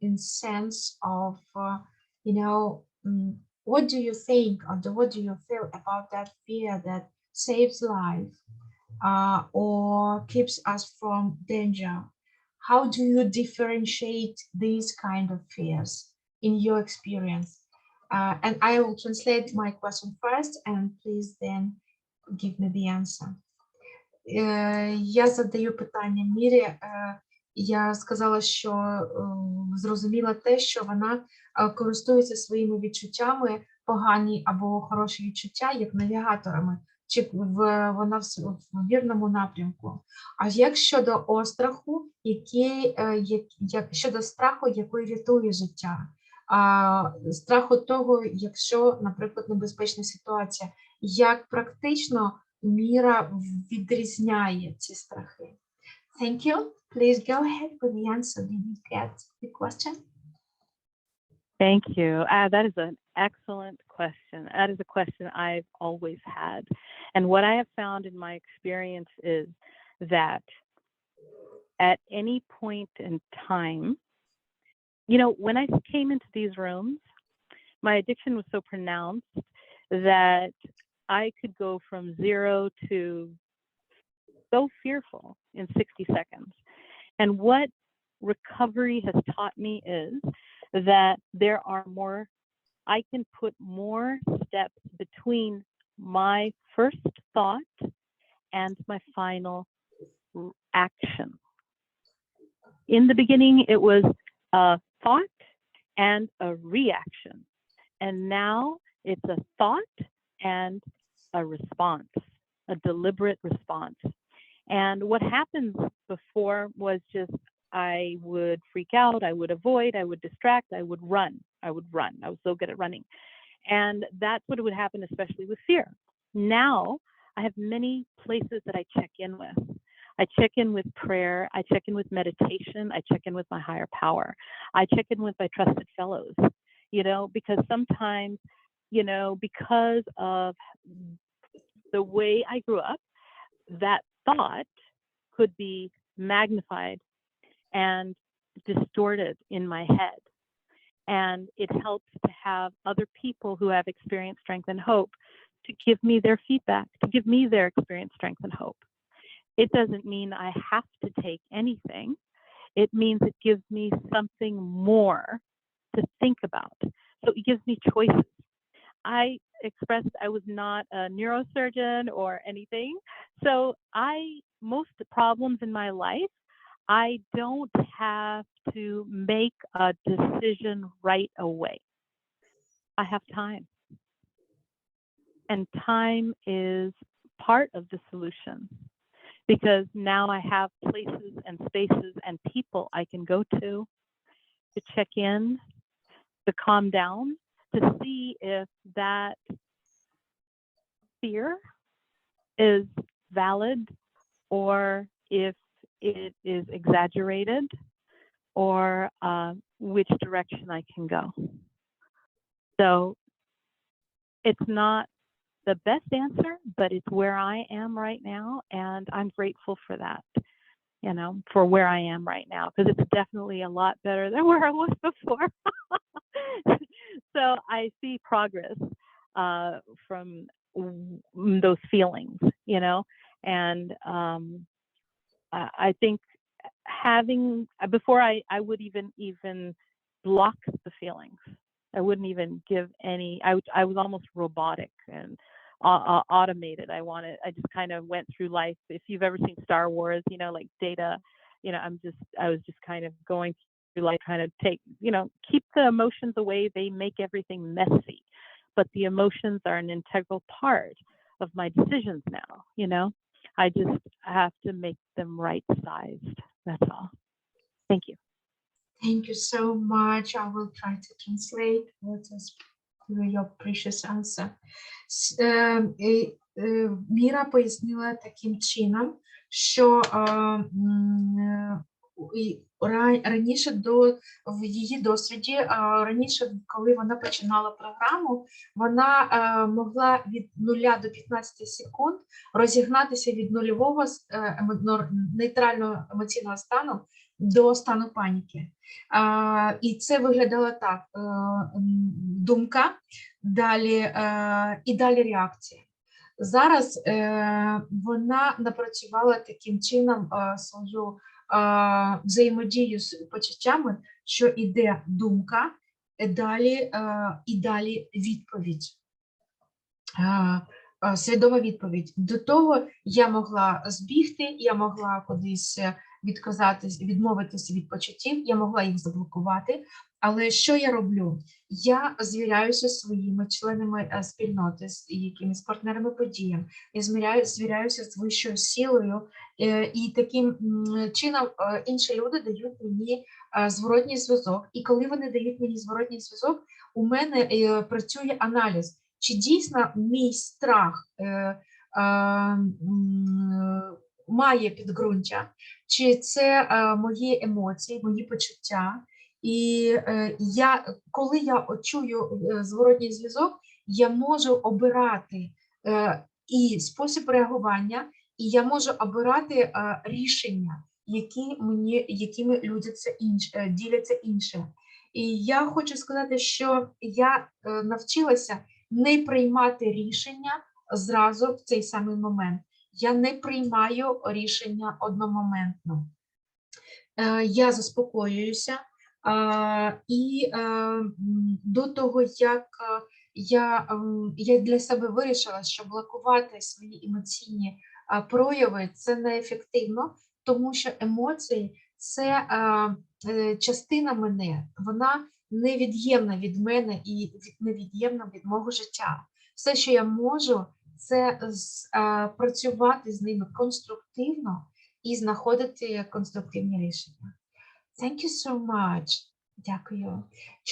in sense of what do you think, or what do you feel about that fear that saves life or keeps us from danger? How do you differentiate these kind of fears? in your experience? And I will translate my question first, and please then give me the answer. Я задаю питання Мірі. Я сказала, що зрозуміла те, що вона користується своїми відчуттями, погані або хороші відчуття, як навігаторами, чи вона в вірному напрямку. А як щодо остраху, щодо страху, який рятує життя? Страху того, якщо, наприклад, небезпечна ситуація, як практично Міра відрізняє ці страхи? Thank you. Please go ahead with the answer. Did you get the question? Thank you. That is an excellent question. That is a question I've always had. And what I have found in my experience is that at any point in time, you know, when I came into these rooms, my addiction was so pronounced that I could go from 0 to so fearful in 60 seconds. And what recovery has taught me is that there are more, I can put more steps between my first thought and my final action. In the beginning, it was a thought and a reaction. And now it's a thought and a response, a deliberate response. And what happened before was just I would freak out, I would avoid, I would distract, I would run. I was so good at running. And that's what would happen, especially with fear. Now I have many places that I check in with. I check in with prayer, I check in with meditation, I check in with my higher power. I check in with my trusted fellows, you know, because sometimes, you know, because of the way I grew up, that thought could be magnified and distorted in my head. And it helps to have other people who have experienced strength and hope to give me their feedback, to give me their experience, strength, and hope. It doesn't mean I have to take anything. It means it gives me something more to think about. So it gives me choices. I expressed I was not a neurosurgeon or anything. So most problems in my life, I don't have to make a decision right away. I have time. And time is part of the solution, because now I have places and spaces and people I can go to check in, to calm down, to see if that fear is valid or if it is exaggerated, or which direction I can go. So it's not the best answer, but it's where I am right now, and I'm grateful for that, you know, for where I am right now, because it's definitely a lot better than where I was before. So I see progress from those feelings, you know, and I think before I would even block the feelings. I wouldn't even give any, I was almost robotic and automated. I just kind of went through life. If you've ever seen Star Wars, you know, like Data, you know, I was just kind of going through life trying to keep the emotions away. They make everything messy, but the emotions are an integral part of my decisions now, you know. I just have to make them right-sized. That's all. Thank you. Thank you so much. I will try to translate what is your precious answer. Міра пояснила таким чином, що раніше в її досвіді, раніше, коли вона починала програму, вона могла від 0 до 15 секунд розігнатися від нульового нейтрального емоційного стану до стану паніки. І це виглядало так: думка, і далі реакція. Зараз вона напрацювала таким чином свою взаємодію з почуттями, що йде думка, далі відповідь. Свідома відповідь. До того я могла збігти, я могла кудись відказатись, відмовитися від почуттів, я могла їх заблокувати. Але що я роблю? Я звіряюся зі своїми членами спільноти, з якимись партнерами подіям, я звіряюся з вищою силою, і таким чином інші люди дають мені зворотній зв'язок. І коли вони дають мені зворотній зв'язок, у мене працює аналіз. Чи дійсно мій страх має підґрунтя, чи це мої емоції, мої почуття. І коли я чую зворотній зв'язок, я можу обирати і спосіб реагування, і я можу обирати рішення, якими люди діляться іншими. І я хочу сказати, що я навчилася не приймати рішення зразу в цей самий момент. Я не приймаю рішення одномоментно. Я заспокоююся, і до того, як я для себе вирішила, що блокувати свої емоційні прояви – це неефективно, тому що емоції – це частина мене, вона невід'ємна від мене і невід'ємна від мого життя. Все, що я можу, це працювати з ними конструктивно і знаходити конструктивні рішення. Thank you so much. Дякую.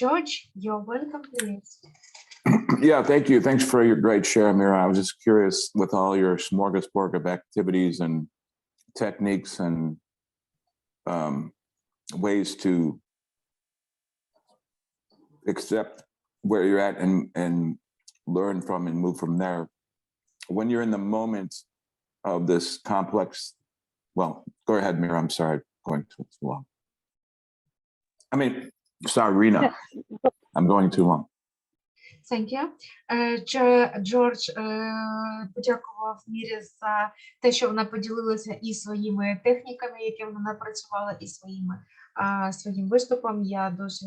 George, you're welcome, please. Yeah, thank you. Thanks for your great share, Meera. I was just curious with all your smorgasbord of activities and techniques and ways to accept where you're at and learn from and move from there. When you're in the moment of this complex, well, go ahead, Meera. I'm sorry, going too long. I mean, sorry, Rena. I'm going too long. Thank you. Джордж подякував Мірі за те, що вона поділилася і своїми техніками, які вона напрацювала, і своїм виступом. Я дуже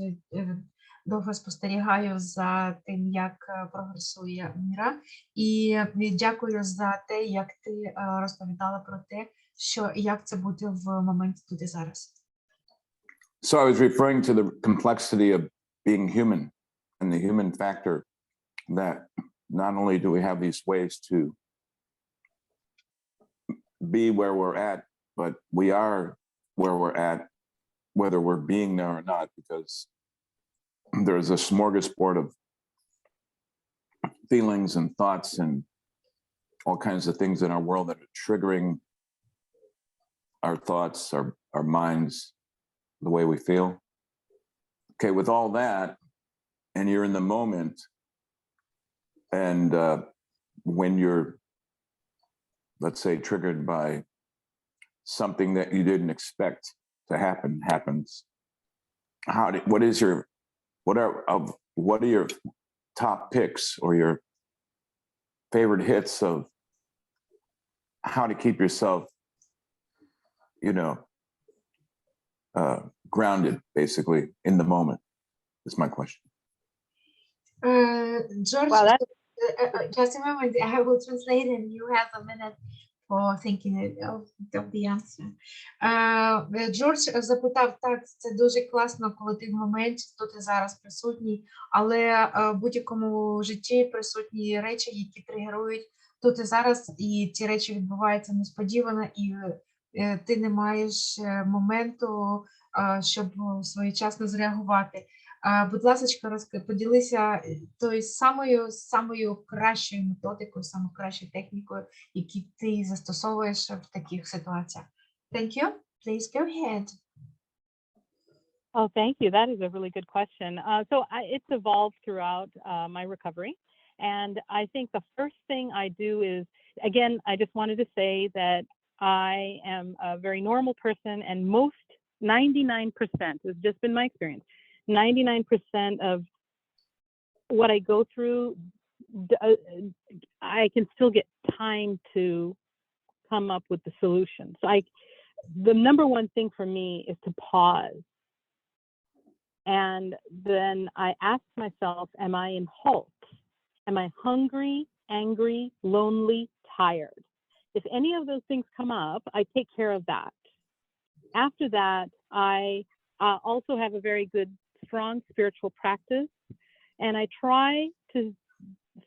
довго спостерігаю за тим, як прогресує Міра. І дякую за те, як ти розповідала про те, як це бути в моменті тут і зараз. So I was referring to the complexity of being human and the human factor, that not only do we have these ways to be where we're at, but we are where we're at, whether we're being there or not, because there's a smorgasbord of feelings and thoughts and all kinds of things in our world that are triggering our thoughts, our minds, the way we feel. Okay, with all that, and you're in the moment, and when you're, let's say, triggered by something that you didn't expect to happens. What are your top picks or your favorite hits of how to keep yourself, grounded, basically, in the moment? Is my question. George, Wow, just a moment, I will translate and you have a minute for thinking of the answer. Джордж запитав, так, це дуже класно, коли ти в моменті, тут і зараз присутній, але в будь-якому житті присутні речі, які тригерують тут і зараз, і ці речі відбуваються несподівано, і ти не маєш моменту, щоб своєчасно зреагувати. Будь ласка, поділися тою самою кращою методикою, самою кращою технікою, яку ти застосовуєш в таких ситуаціях. Thank you. Please go ahead. Oh, thank you. That is a really good question. It's evolved throughout my recovery. And I think the first thing I do is, again, I just wanted to say that I am a very normal person, and 99%, has just been my experience, 99% of what I go through, I can still get time to come up with the solution. So the number one thing for me is to pause And then I asked myself, am I in halt? Am I hungry, angry, lonely, tired? If any of those things come up, I take care of that. After that, I also have a very good, strong spiritual practice. And I try to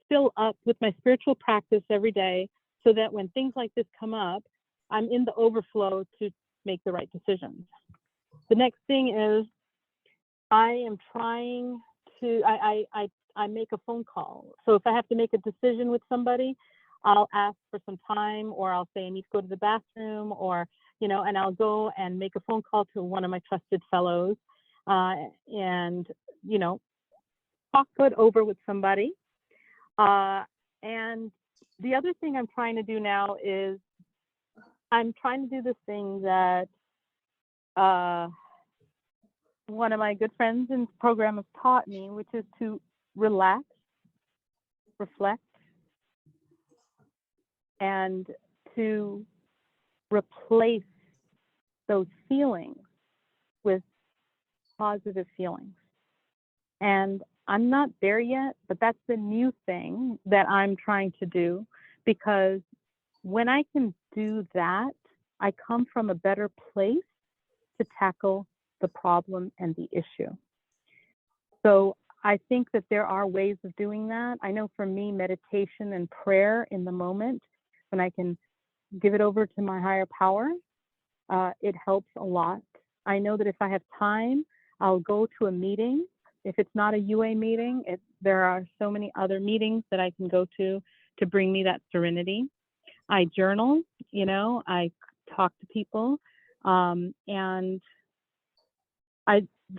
fill up with my spiritual practice every day so that when things like this come up, I'm in the overflow to make the right decisions. The next thing is I am trying to, I make a phone call. So if I have to make a decision with somebody, I'll ask for some time, or I'll say I need to go to the bathroom, or, you know, and I'll go and make a phone call to one of my trusted fellows and, you know, talk it over with somebody. And the other thing I'm trying to do now is I'm trying to do this thing that one of my good friends in the program has taught me, which is to relax, reflect, and to replace those feelings with positive feelings. And I'm not there yet, but that's the new thing that I'm trying to do, because when I can do that, I come from a better place to tackle the problem and the issue. So I think that there are ways of doing that. I know for me, meditation and prayer in the moment, when I can give it over to my higher power, it helps a lot. I know that if I have time, I'll go to a meeting. If it's not a UA meeting, there are so many other meetings that I can go to bring me that serenity. I journal, you know, I talk to people, and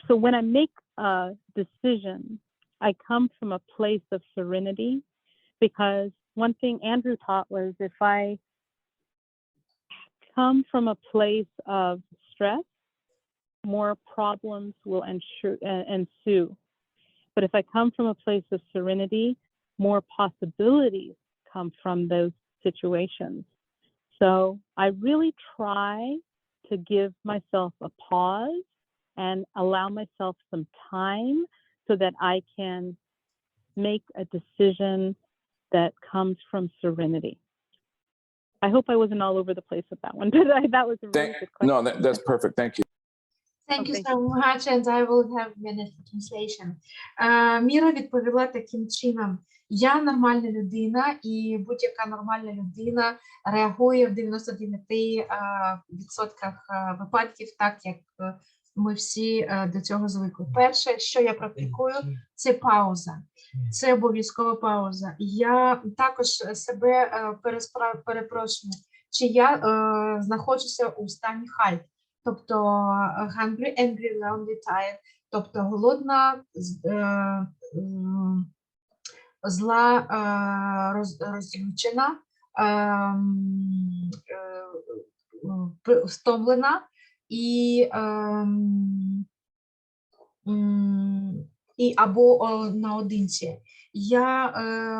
so when I make a decision, I come from a place of serenity, because one thing Andrew taught was if I come from a place of stress, more problems will ensue. But if I come from a place of serenity, more possibilities come from those situations. So I really try to give myself a pause and allow myself some time so that I can make a decision that comes from serenity. I hope I wasn't all over the place with that one, but that was a really good question. No, that's perfect. Thank you. Thank you so much, and I will have minute for translation. Міра відповіла таким чином: я нормальна людина, і будь-яка нормальна людина реагує в 99% випадків так, як ми всі до цього звикли. Перше, що я практикую, це пауза. Це обов'язкова пауза. Я також себе перепрошую, чи я знаходжуся у стані хальт. Тобто hungry, angry, lonely, tired, тобто голодна, зла, розлючена, втомлена і або наодинці. Я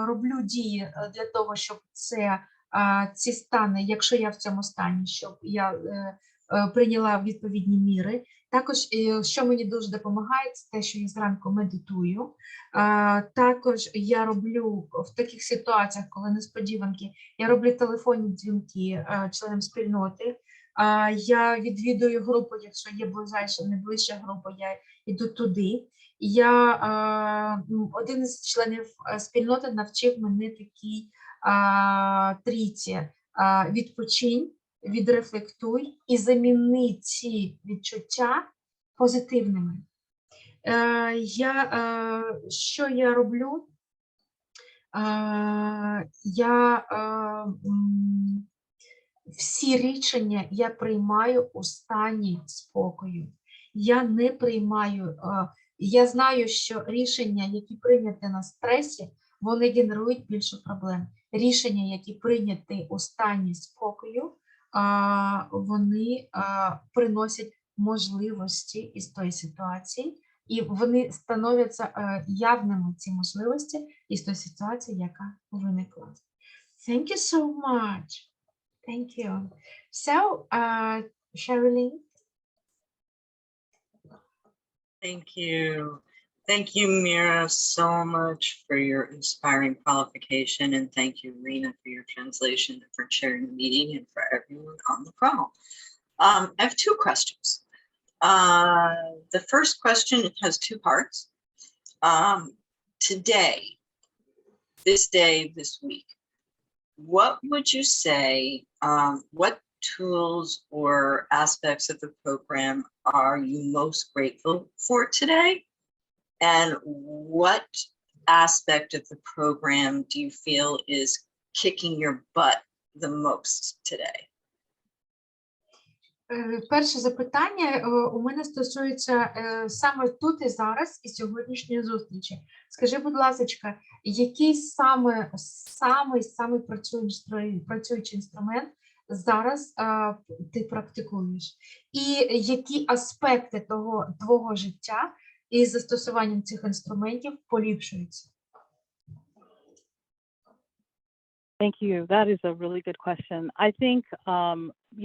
роблю дії для того, щоб ці стани, якщо я в цьому стані, щоб я прийняла відповідні міри. Також, що мені дуже допомагає, це те, що я зранку медитую. Також я роблю в таких ситуаціях, коли несподіванки, я роблю телефонні дзвінки членам спільноти. Я відвідую групу, якщо є найближча група, я йду туди. Один із членів спільноти навчив мене такій трійці: відпочинь, відрефлектуй і заміни ці відчуття позитивними. Що я роблю? Всі рішення я приймаю у стані спокою. Я не приймаю, я знаю, що рішення, які прийняті на стресі, вони генерують більше проблем. Рішення, які прийняті у стані спокою, вони приносять можливості із тої ситуації, і вони становляться явними, ці можливості із тої ситуації, яка виникла. Thank you so much. Thank you. So, Sherilyn, Thank you. Thank you, Meera, so much for your inspiring qualification. And thank you, Rena, for your translation and for chairing the meeting and for everyone on the call. I have two questions. The first question, it has two parts. Today, this week, what would you say, what tools or aspects of the program are you most grateful for today? And what aspect of the program do you feel is kicking your butt the most today? Перше запитання у мене стосується саме тут і зараз, і сьогоднішньої зустрічі. Скажи, будь ласка, який самий працюючий інструмент зараз ти практикуєш? І які аспекти твого життя із застосуванням цих інструментів поліпшуються? Thank you. That is a really good question. I think,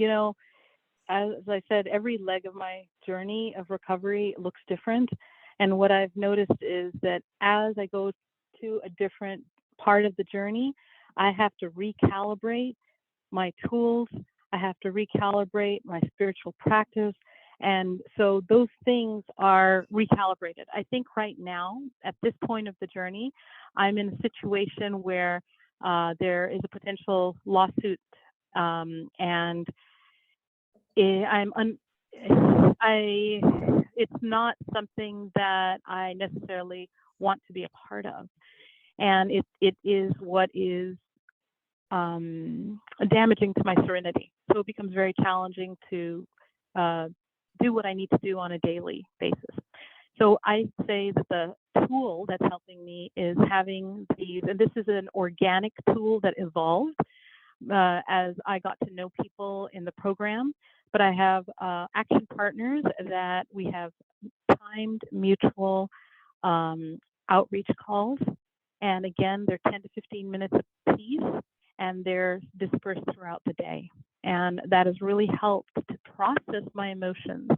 you know, as I said, every leg of my journey of recovery looks different. And what I've noticed is that as I go to a different part of the journey, I have to recalibrate my tools. I have to recalibrate my spiritual practice. And so those things are recalibrated. I think right now, at this point of the journey, I'm in a situation where there is a potential lawsuit, and it's not something that I necessarily want to be a part of, and it is what is damaging to my serenity. So it becomes very challenging to do what I need to do on a daily basis. So I say that the tool that's helping me is having these, and this is an organic tool that evolved as I got to know people in the program. But I have action partners that we have timed mutual outreach calls. And again, they're 10 to 15 minutes a piece, and they're dispersed throughout the day. And that has really helped to process my emotions.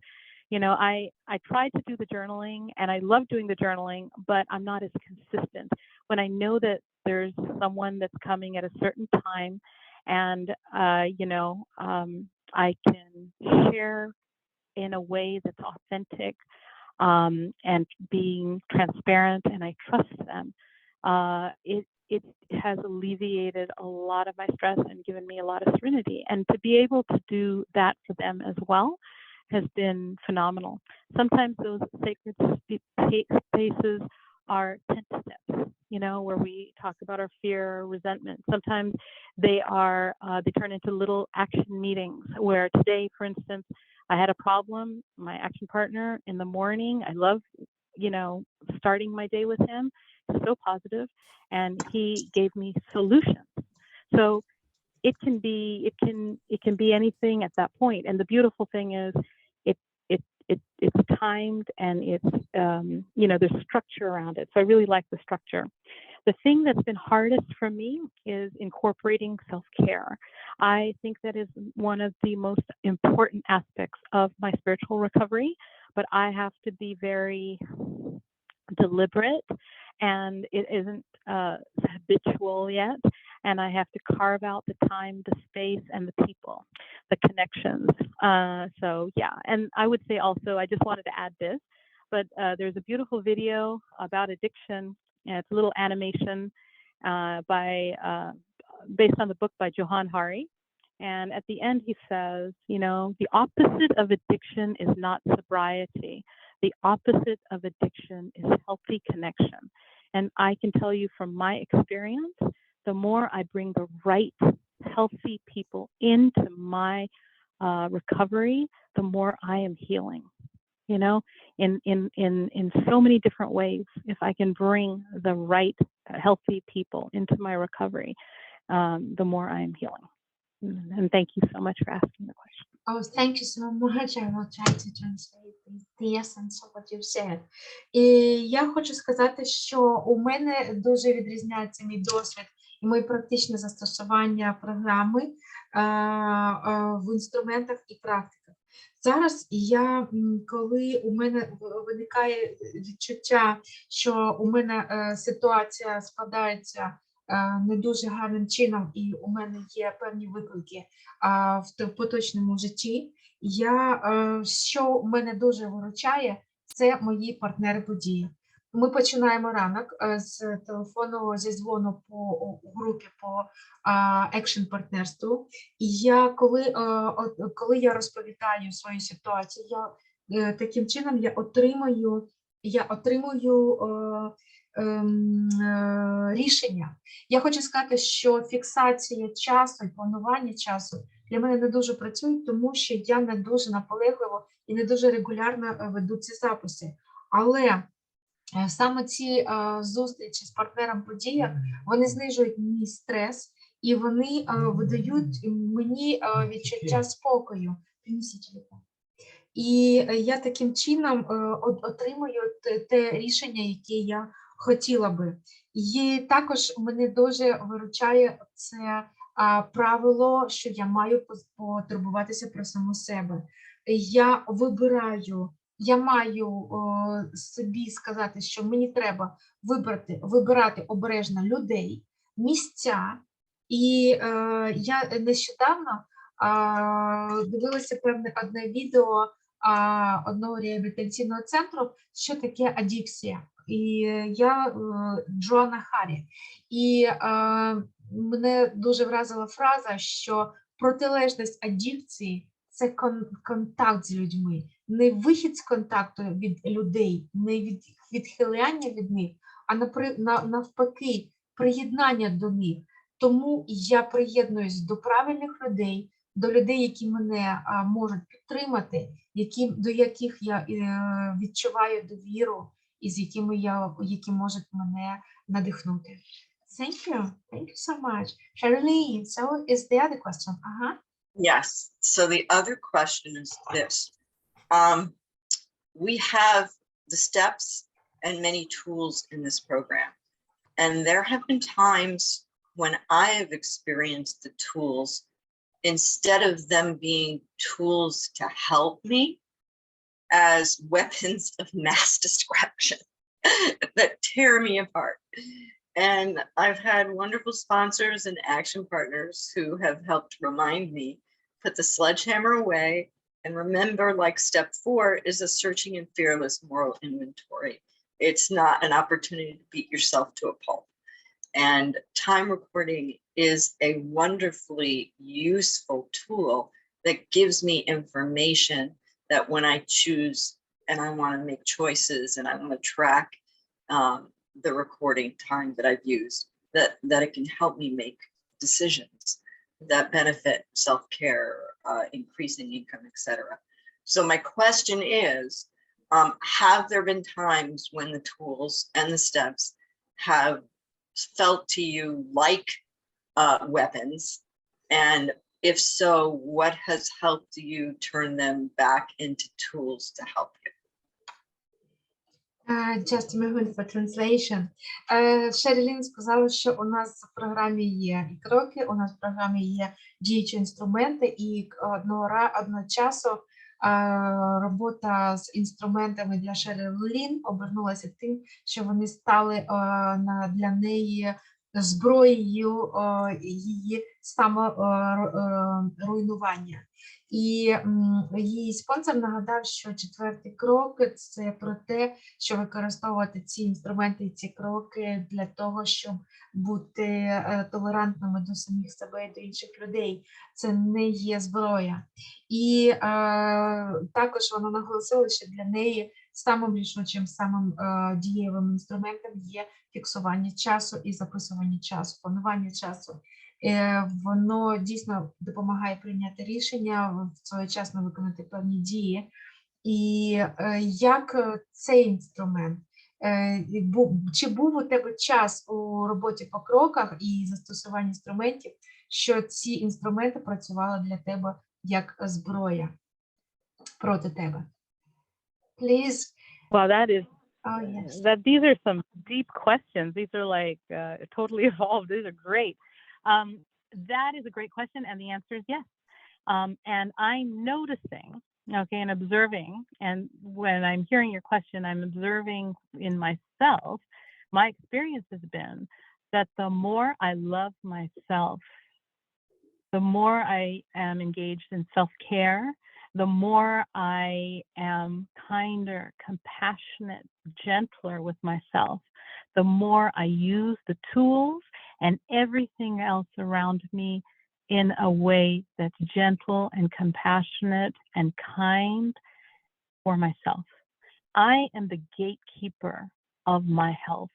You know, I tried to do the journaling, and I love doing the journaling, but I'm not as consistent. When I know that there's someone that's coming at a certain time, and you know, I can share in a way that's authentic and being transparent, and I trust them, it has alleviated a lot of my stress and given me a lot of serenity. And to be able to do that for them as well has been phenomenal. Sometimes those sacred spaces are 10 steps, you know, where we talk about our fear or resentment. Sometimes they turn into little action meetings where today, for instance, I had a problem, my action partner in the morning, I love, you know, starting my day with him. He's so positive, and he gave me solutions. So it can be anything at that point. And the beautiful thing is it's timed, and it's you know, there's structure around it. So I really like the structure. The thing that's been hardest for me is incorporating self-care. I think that is one of the most important aspects of my spiritual recovery, but I have to be very deliberate, and it isn't habitual yet. And I have to carve out the time, the space, and the people, the connections. So yeah, and I would say also, I just wanted to add this, but there's a beautiful video about addiction. And it's a little animation based on the book by Johan Hari. And at the end, he says, you know, the opposite of addiction is not sobriety. The opposite of addiction is healthy connection. And I can tell you from my experience, the more I bring the right, healthy people into my recovery, the more I am healing. You know, in so many different ways, if I can bring the right, healthy people into my recovery, the more I am healing. And thank you so much for asking the question. Oh, thank you so much. I will try to translate the essence of what you said. І я хочу сказати, що у мене дуже відрізняється мій досвід і моє практичне застосування програми в інструментах і практиках. Зараз я, коли у мене виникає відчуття, що у мене ситуація складається не дуже гарним чином, і у мене є певні виклики в поточному житті, що мене дуже виручає, це мої партнери події. Ми починаємо ранок з телефону, зі дзвону у групі по екшн-партнерству. І коли я розповідаю свою ситуацію, таким чином я отримую рішення. Я хочу сказати, що фіксація часу і планування часу для мене не дуже працюють, тому що я не дуже наполегливо і не дуже регулярно веду ці записи. Але саме ці зустрічі з партнером подія, вони знижують мій стрес і вони видають мені відчуття спокою. І я таким чином отримую те рішення, яке я хотіла би. І також мене дуже виручає це правило, що я маю потурбуватися про саму себе. Я маю собі сказати, що мені треба вибирати обережно людей, місця. І я нещодавно дивилася одне відео одного реабілітаційного центру, що таке адікція. І я Джоанна Харрі. І мене дуже вразила фраза, що протилежність адікції – це контакт з людьми, не вихід з контакту від людей, не відхиляння від них, а навпаки, приєднання до них. Тому я приєднуюсь до правильних людей, до людей, які мене можуть підтримати, до яких я відчуваю довіру і які можуть мене надихнути. Thank you so much. Charlene, so is the other question? Yes. So the other question is this. We have the steps and many tools in this program. And there have been times when I have experienced the tools, instead of them being tools to help me, as weapons of mass destruction that tear me apart. And I've had wonderful sponsors and action partners who have helped remind me, put the sledgehammer away, and remember, like step 4 is a searching and fearless moral inventory. It's not an opportunity to beat yourself to a pulp. And time recording is a wonderfully useful tool that gives me information that when I choose and I want to make choices and I want to track the recording time that I've used, that it can help me make decisions that benefit self-care, increasing income, etc. So my question is, have there been times when the tools and the steps have felt to you like weapons? And if so, what has helped you turn them back into tools to help you? Just a moment for translation. Шерлін сказала, що у нас в програмі є і кроки, у нас в програмі є діючі інструменти, і одночасно робота з інструментами для Шерлін обернулася тим, що вони стали для неї зброєю її саморуйнування. І її спонсор нагадав, що 4-й крок – це про те, що використовувати ці інструменти і ці кроки для того, щоб бути толерантними до самих себе і до інших людей. Це не є зброя. І також вона наголосила, що для неї самим рішучим, самим дієвим інструментом є фіксування часу і записування часу, планування часу. Воно дійсно допомагає прийняти рішення, своєчасно виконати певні дії. І як цей інструмент? Чи був у тебе час у роботі по кроках і застосуванні інструментів, що ці інструменти працювали для тебе як зброя проти тебе? Please. Well, that is, Oh, yes. these are some deep questions. These are like totally evolved. These are great. That is a great question, and the answer is yes. And I'm noticing Okay, and observing. And when I'm hearing your question, I'm observing in myself. My experience has been that the more I love myself, the more I am engaged in self-care, the more I am kinder, compassionate, gentler with myself, the more I use the tools and everything else around me in a way that's gentle and compassionate and kind for myself. I am the gatekeeper of my health,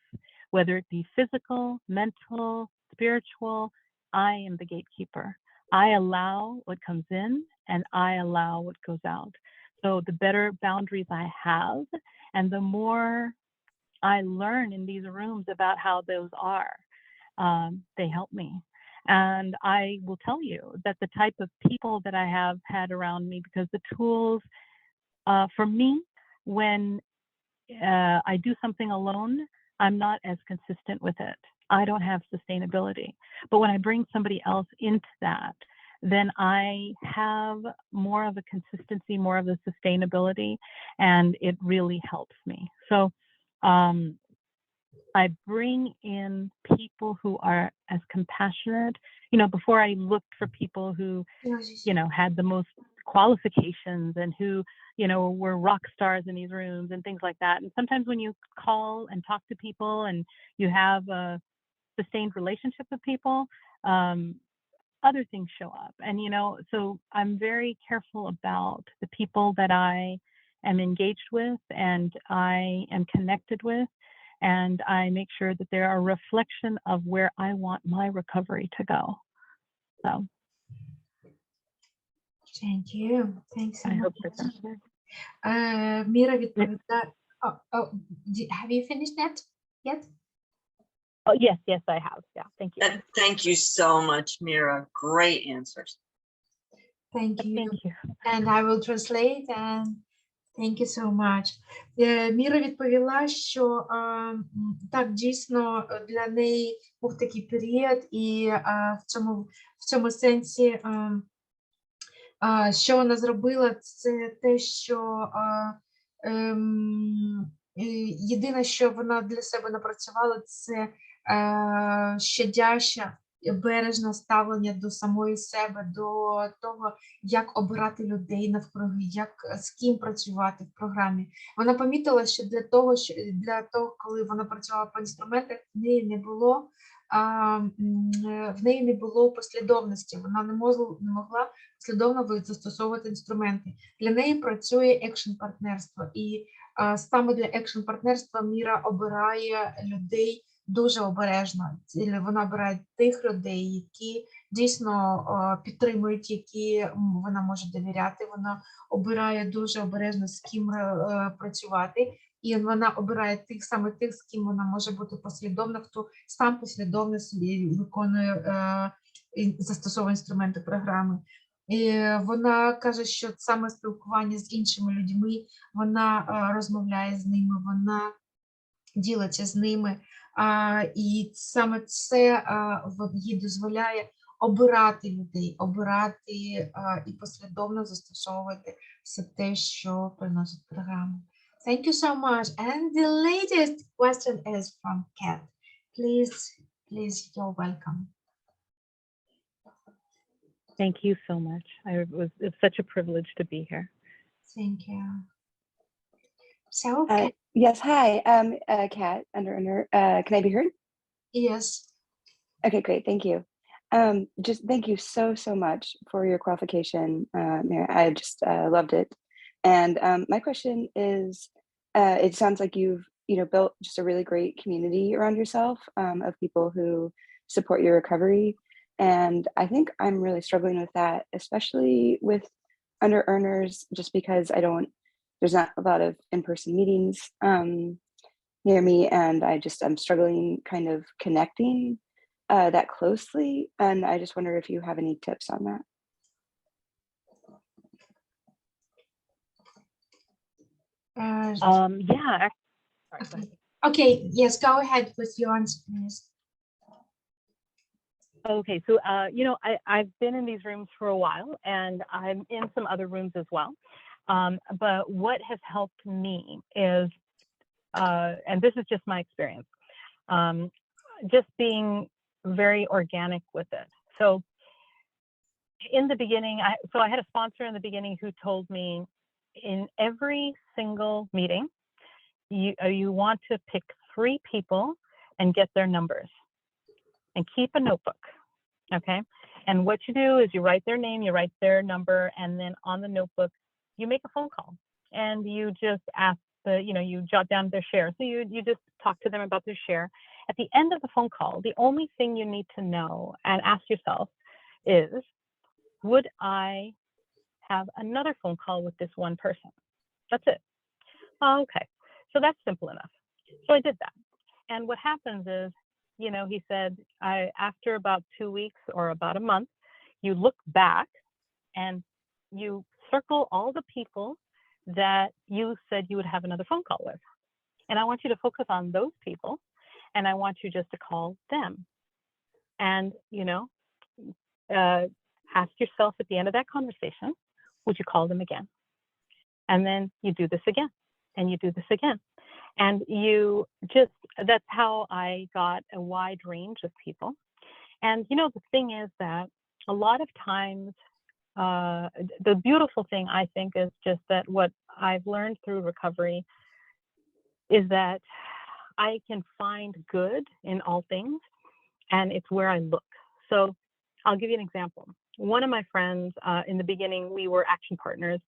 whether it be physical, mental, spiritual. I am the gatekeeper. I allow what comes in and I allow what goes out. So the better boundaries I have and the more I learn in these rooms about how those are, they help me. And I will tell you that the type of people that I have had around me, because the tools, for me, when I do something alone, I'm not as consistent with it. I don't have sustainability. But when I bring somebody else into that, then I have more of a consistency, more of a sustainability, and it really helps me. So I bring in people who are as compassionate. You know, before I looked for people who, you know, had the most qualifications and who, you know, were rock stars in these rooms and things like that. And sometimes when you call and talk to people and you have a sustained relationship with people, other things show up. And, you know, so I'm very careful about the people that I am engaged with and I am connected with. And I make sure that they're a reflection of where I want my recovery to go. So. Thank you. Thanks so I hope much. that's Meera відповідає. Have you finished that yet? Oh, yes, I have. Yeah, thank you. Thank you so much, Meera. Great answers. Thank you. Thank you. And I will translate and thank you so much. Міра відповіла, що так, дійсно, для неї був такий період, і в цьому сенсі, що вона зробила, це те, що єдине, що вона для себе напрацювала, це щадяще, бережне ставлення до самої себе, до того, як обирати людей навкруги, як з ким працювати в програмі. Вона помітила, що для того, коли вона працювала по інструментах, в неї не було послідовності, вона не могла послідовно застосовувати інструменти. Для неї працює екшн-партнерство, і саме для екшн-партнерства Міра обирає людей дуже обережно. Вона обирає тих людей, які дійсно підтримують, які вона може довіряти. Вона обирає дуже обережно, з ким працювати. І вона обирає тих, з ким вона може бути послідовна, хто сам послідовно собі виконує, застосовує інструменти програми. І вона каже, що саме спілкування з іншими людьми, вона розмовляє з ними, вона ділиться з ними. І саме це їй дозволяє обирати людей, обирати і послідовно застосовувати все те, що приносить програма. Thank you so much. And the latest question is from Kat. Please, you're welcome. Thank you so much. It's such a privilege to be here. Thank you. So, yes, hi, Kat, under, can I be heard? Yes. Okay, great, thank you. Just thank you so much for your qualification, Meera. I just loved it. And my question is, it sounds like you've built just a really great community around yourself of people who support your recovery. And I think I'm really struggling with that, especially with under earners, just because there's not a lot of in-person meetings near me, and I'm struggling kind of connecting that closely. And I just wonder if you have any tips on that. Yeah. Okay, yes, go ahead with your answer, please. Okay, so I've been in these rooms for a while, and I'm in some other rooms as well. But what has helped me is, and this is just my experience, just being very organic with it. So in the beginning, I had a sponsor in the beginning who told me in every single meeting, you want to pick 3 people and get their numbers and keep a notebook, okay? And what you do is you write their name, you write their number, and then on the notebook, you make a phone call and you just ask you jot down their share. So you just talk to them about their share. At the end of the phone call, the only thing you need to know and ask yourself is, would I have another phone call with this one person? That's it. Oh, okay. So that's simple enough. So I did that. And what happens is, he said, after about 2 weeks or about a month, you look back and you circle all the people that you said you would have another phone call with. And I want you to focus on those people, and I want you just to call them. And, ask yourself at the end of that conversation, would you call them again? And then you do this again, and you do this again. And that's how I got a wide range of people. And, the thing is that a lot of times, the beautiful thing, I think, is just that what I've learned through recovery is that I can find good in all things, and it's where I look. So I'll give you an example. One of my friends, in the beginning, we were action partners,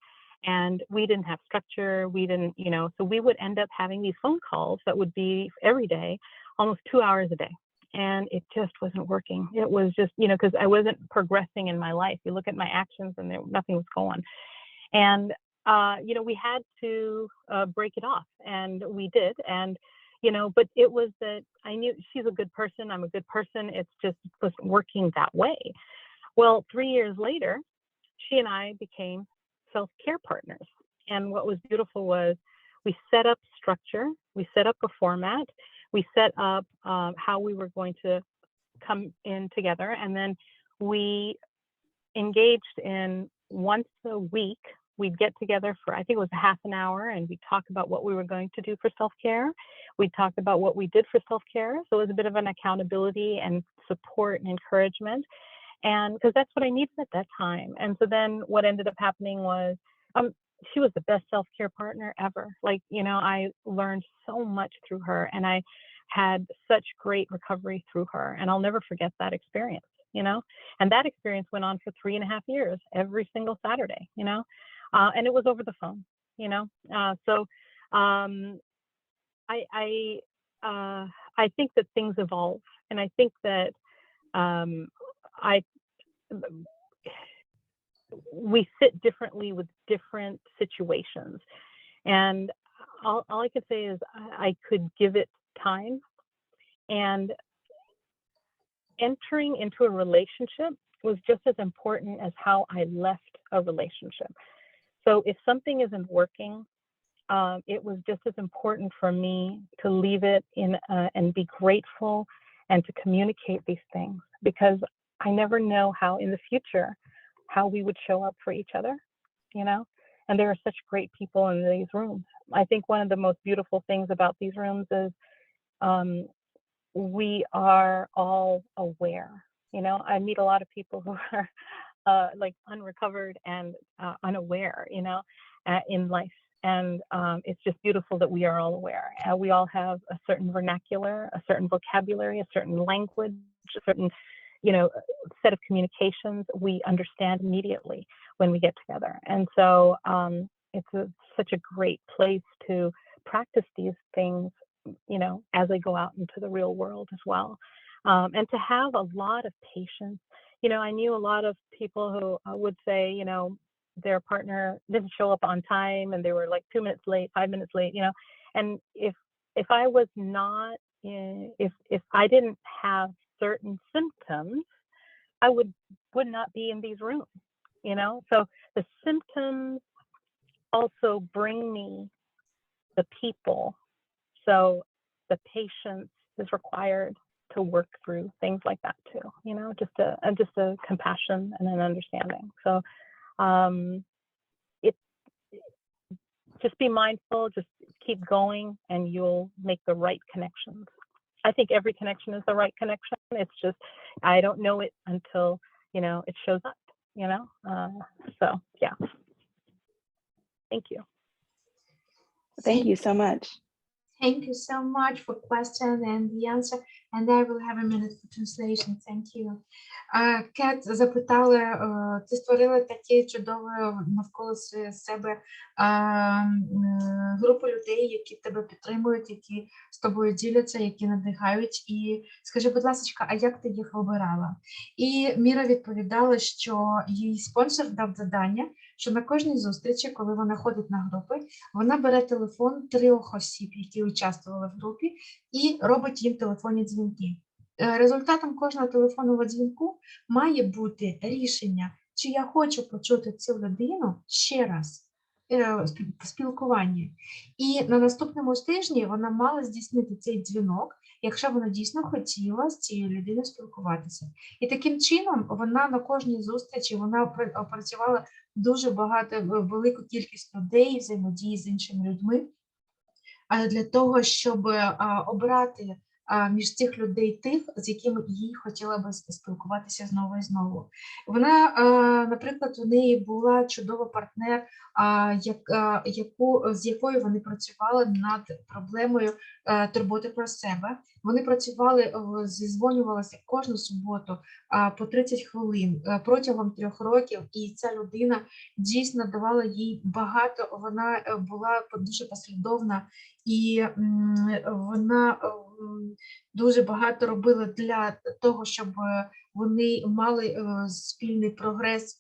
and we didn't have structure. We didn't, so we would end up having these phone calls that would be every day, almost 2 hours a day. And it just wasn't working. It was just, because I wasn't progressing in my life. You look at my actions and nothing was going. And, we had to break it off, and we did. And, but it was that I knew she's a good person. I'm a good person. It wasn't working that way. Well, 3 years later, she and I became self-care partners. And what was beautiful was we set up structure, we set up a format, we set up how we were going to come in together. And then we engaged in once a week, we'd get together for, I think it was a half an hour, and we'd talk about what we were going to do for self-care. We talked about what we did for self-care. So it was a bit of an accountability and support and encouragement. And because that's what I needed at that time. And so then what ended up happening was, she was the best self-care partner ever. I learned so much through her, and I had such great recovery through her. And I'll never forget that experience, and that experience went on for 3.5 years, every single Saturday, and it was over the phone, so I think that things evolve, and I think that we sit differently with different situations. And all I could say is I could give it time. And entering into a relationship was just as important as how I left a relationship. So if something isn't working, it was just as important for me to leave it in and be grateful and to communicate these things, because I never know how in the future how we would show up for each other, and there are such great people in these rooms. I think one of the most beautiful things about these rooms is we are all aware. I meet a lot of people who are like unrecovered and unaware, in life. And it's just beautiful that we are all aware. We all have a certain vernacular, a certain vocabulary, a certain language, a certain set of communications we understand immediately when we get together. And so it's such a great place to practice these things, as they go out into the real world as well. And to have a lot of patience. I knew a lot of people who would say, their partner didn't show up on time and they were like 2 minutes late, 5 minutes late, and if I was not if I didn't have certain symptoms, I would not be in these rooms, so the symptoms also bring me the people. So the patience is required to work through things like that too, just a compassion and an understanding. So just be mindful, just keep going, and you'll make the right connections. I think every connection is the right connection. It's just, I don't know it until, it shows up, so yeah. Thank you. Thank you so much. Thank you so much for question and the answer. And I will have a minute for translation. Thank you. Кет запитала, ти створила таке чудове навколо себе групу людей, які тебе підтримують, які з тобою діляться, які надихають. І скажи, будь ласка, а як ти їх обирала? І Міра відповідала, що їй спонсор дав завдання, що на кожній зустрічі, коли вона ходить на групи, вона бере телефон 3 осіб, які участвували в групі, і робить їм телефонні дзвінки. Результатом кожного телефонного дзвінку має бути рішення, чи я хочу почути цю людину ще раз в спілкуванні. І на наступному тижні вона мала здійснити цей дзвінок, якщо вона дійсно хотіла з цією людиною спілкуватися. І таким чином вона на кожній зустрічі вона опрацювала дуже велику кількість людей, взаємодії з іншими людьми, для того, щоб обрати між цих людей тих, з якими їй хотіла би спілкуватися знову і знову. Вона, наприклад, у неї була чудова партнер, з якою вони працювали над проблемою турботи про себе. Вони працювали, зізвонювалися кожну суботу по 30 хвилин протягом 3 років, і ця людина дійсно давала їй багато, вона була дуже послідовна, і вона дуже багато робила для того, щоб вони мали спільний прогрес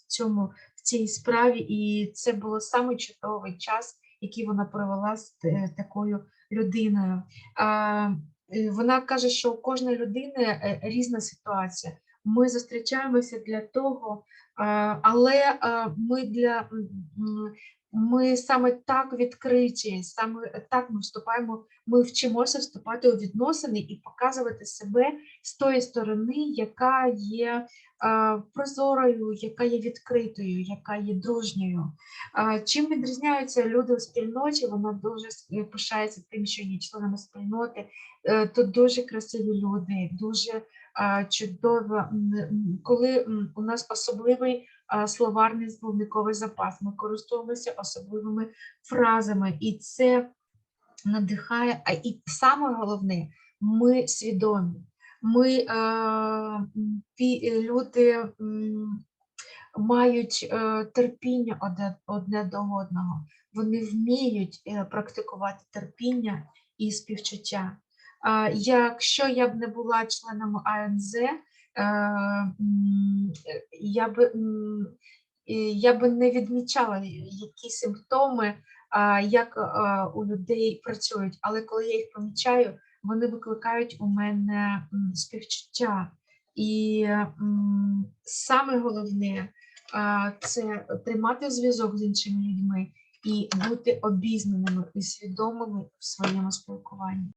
в цій справі, і це був самий чудовий час, який вона провела з такою людиною. Вона каже, що у кожної людини різна ситуація. Ми зустрічаємося для того, але ми саме так відкриті, саме так ми вчимося вступати у відносини і показувати себе з тої сторони, яка є прозорою, яка є відкритою, яка є дружньою. Чим відрізняються люди у спільноті? Вона дуже пишається тим, що є членами спільноти. Тут дуже красиві люди, дуже чудово, коли у нас особливий словарний словниковий запас, ми користуємося особливими фразами, і це надихає, і саме головне, ми свідомі. Люди мають терпіння одне до одного, вони вміють практикувати терпіння і співчуття. Якщо я б не була членом АНЗ, я б не відмічала, які симптоми, як у людей працюють, але коли я їх помічаю, вони викликають у мене співчуття. І саме головне це тримати зв'язок з іншими людьми і бути обізнаними і свідомими в своєму спілкуванні.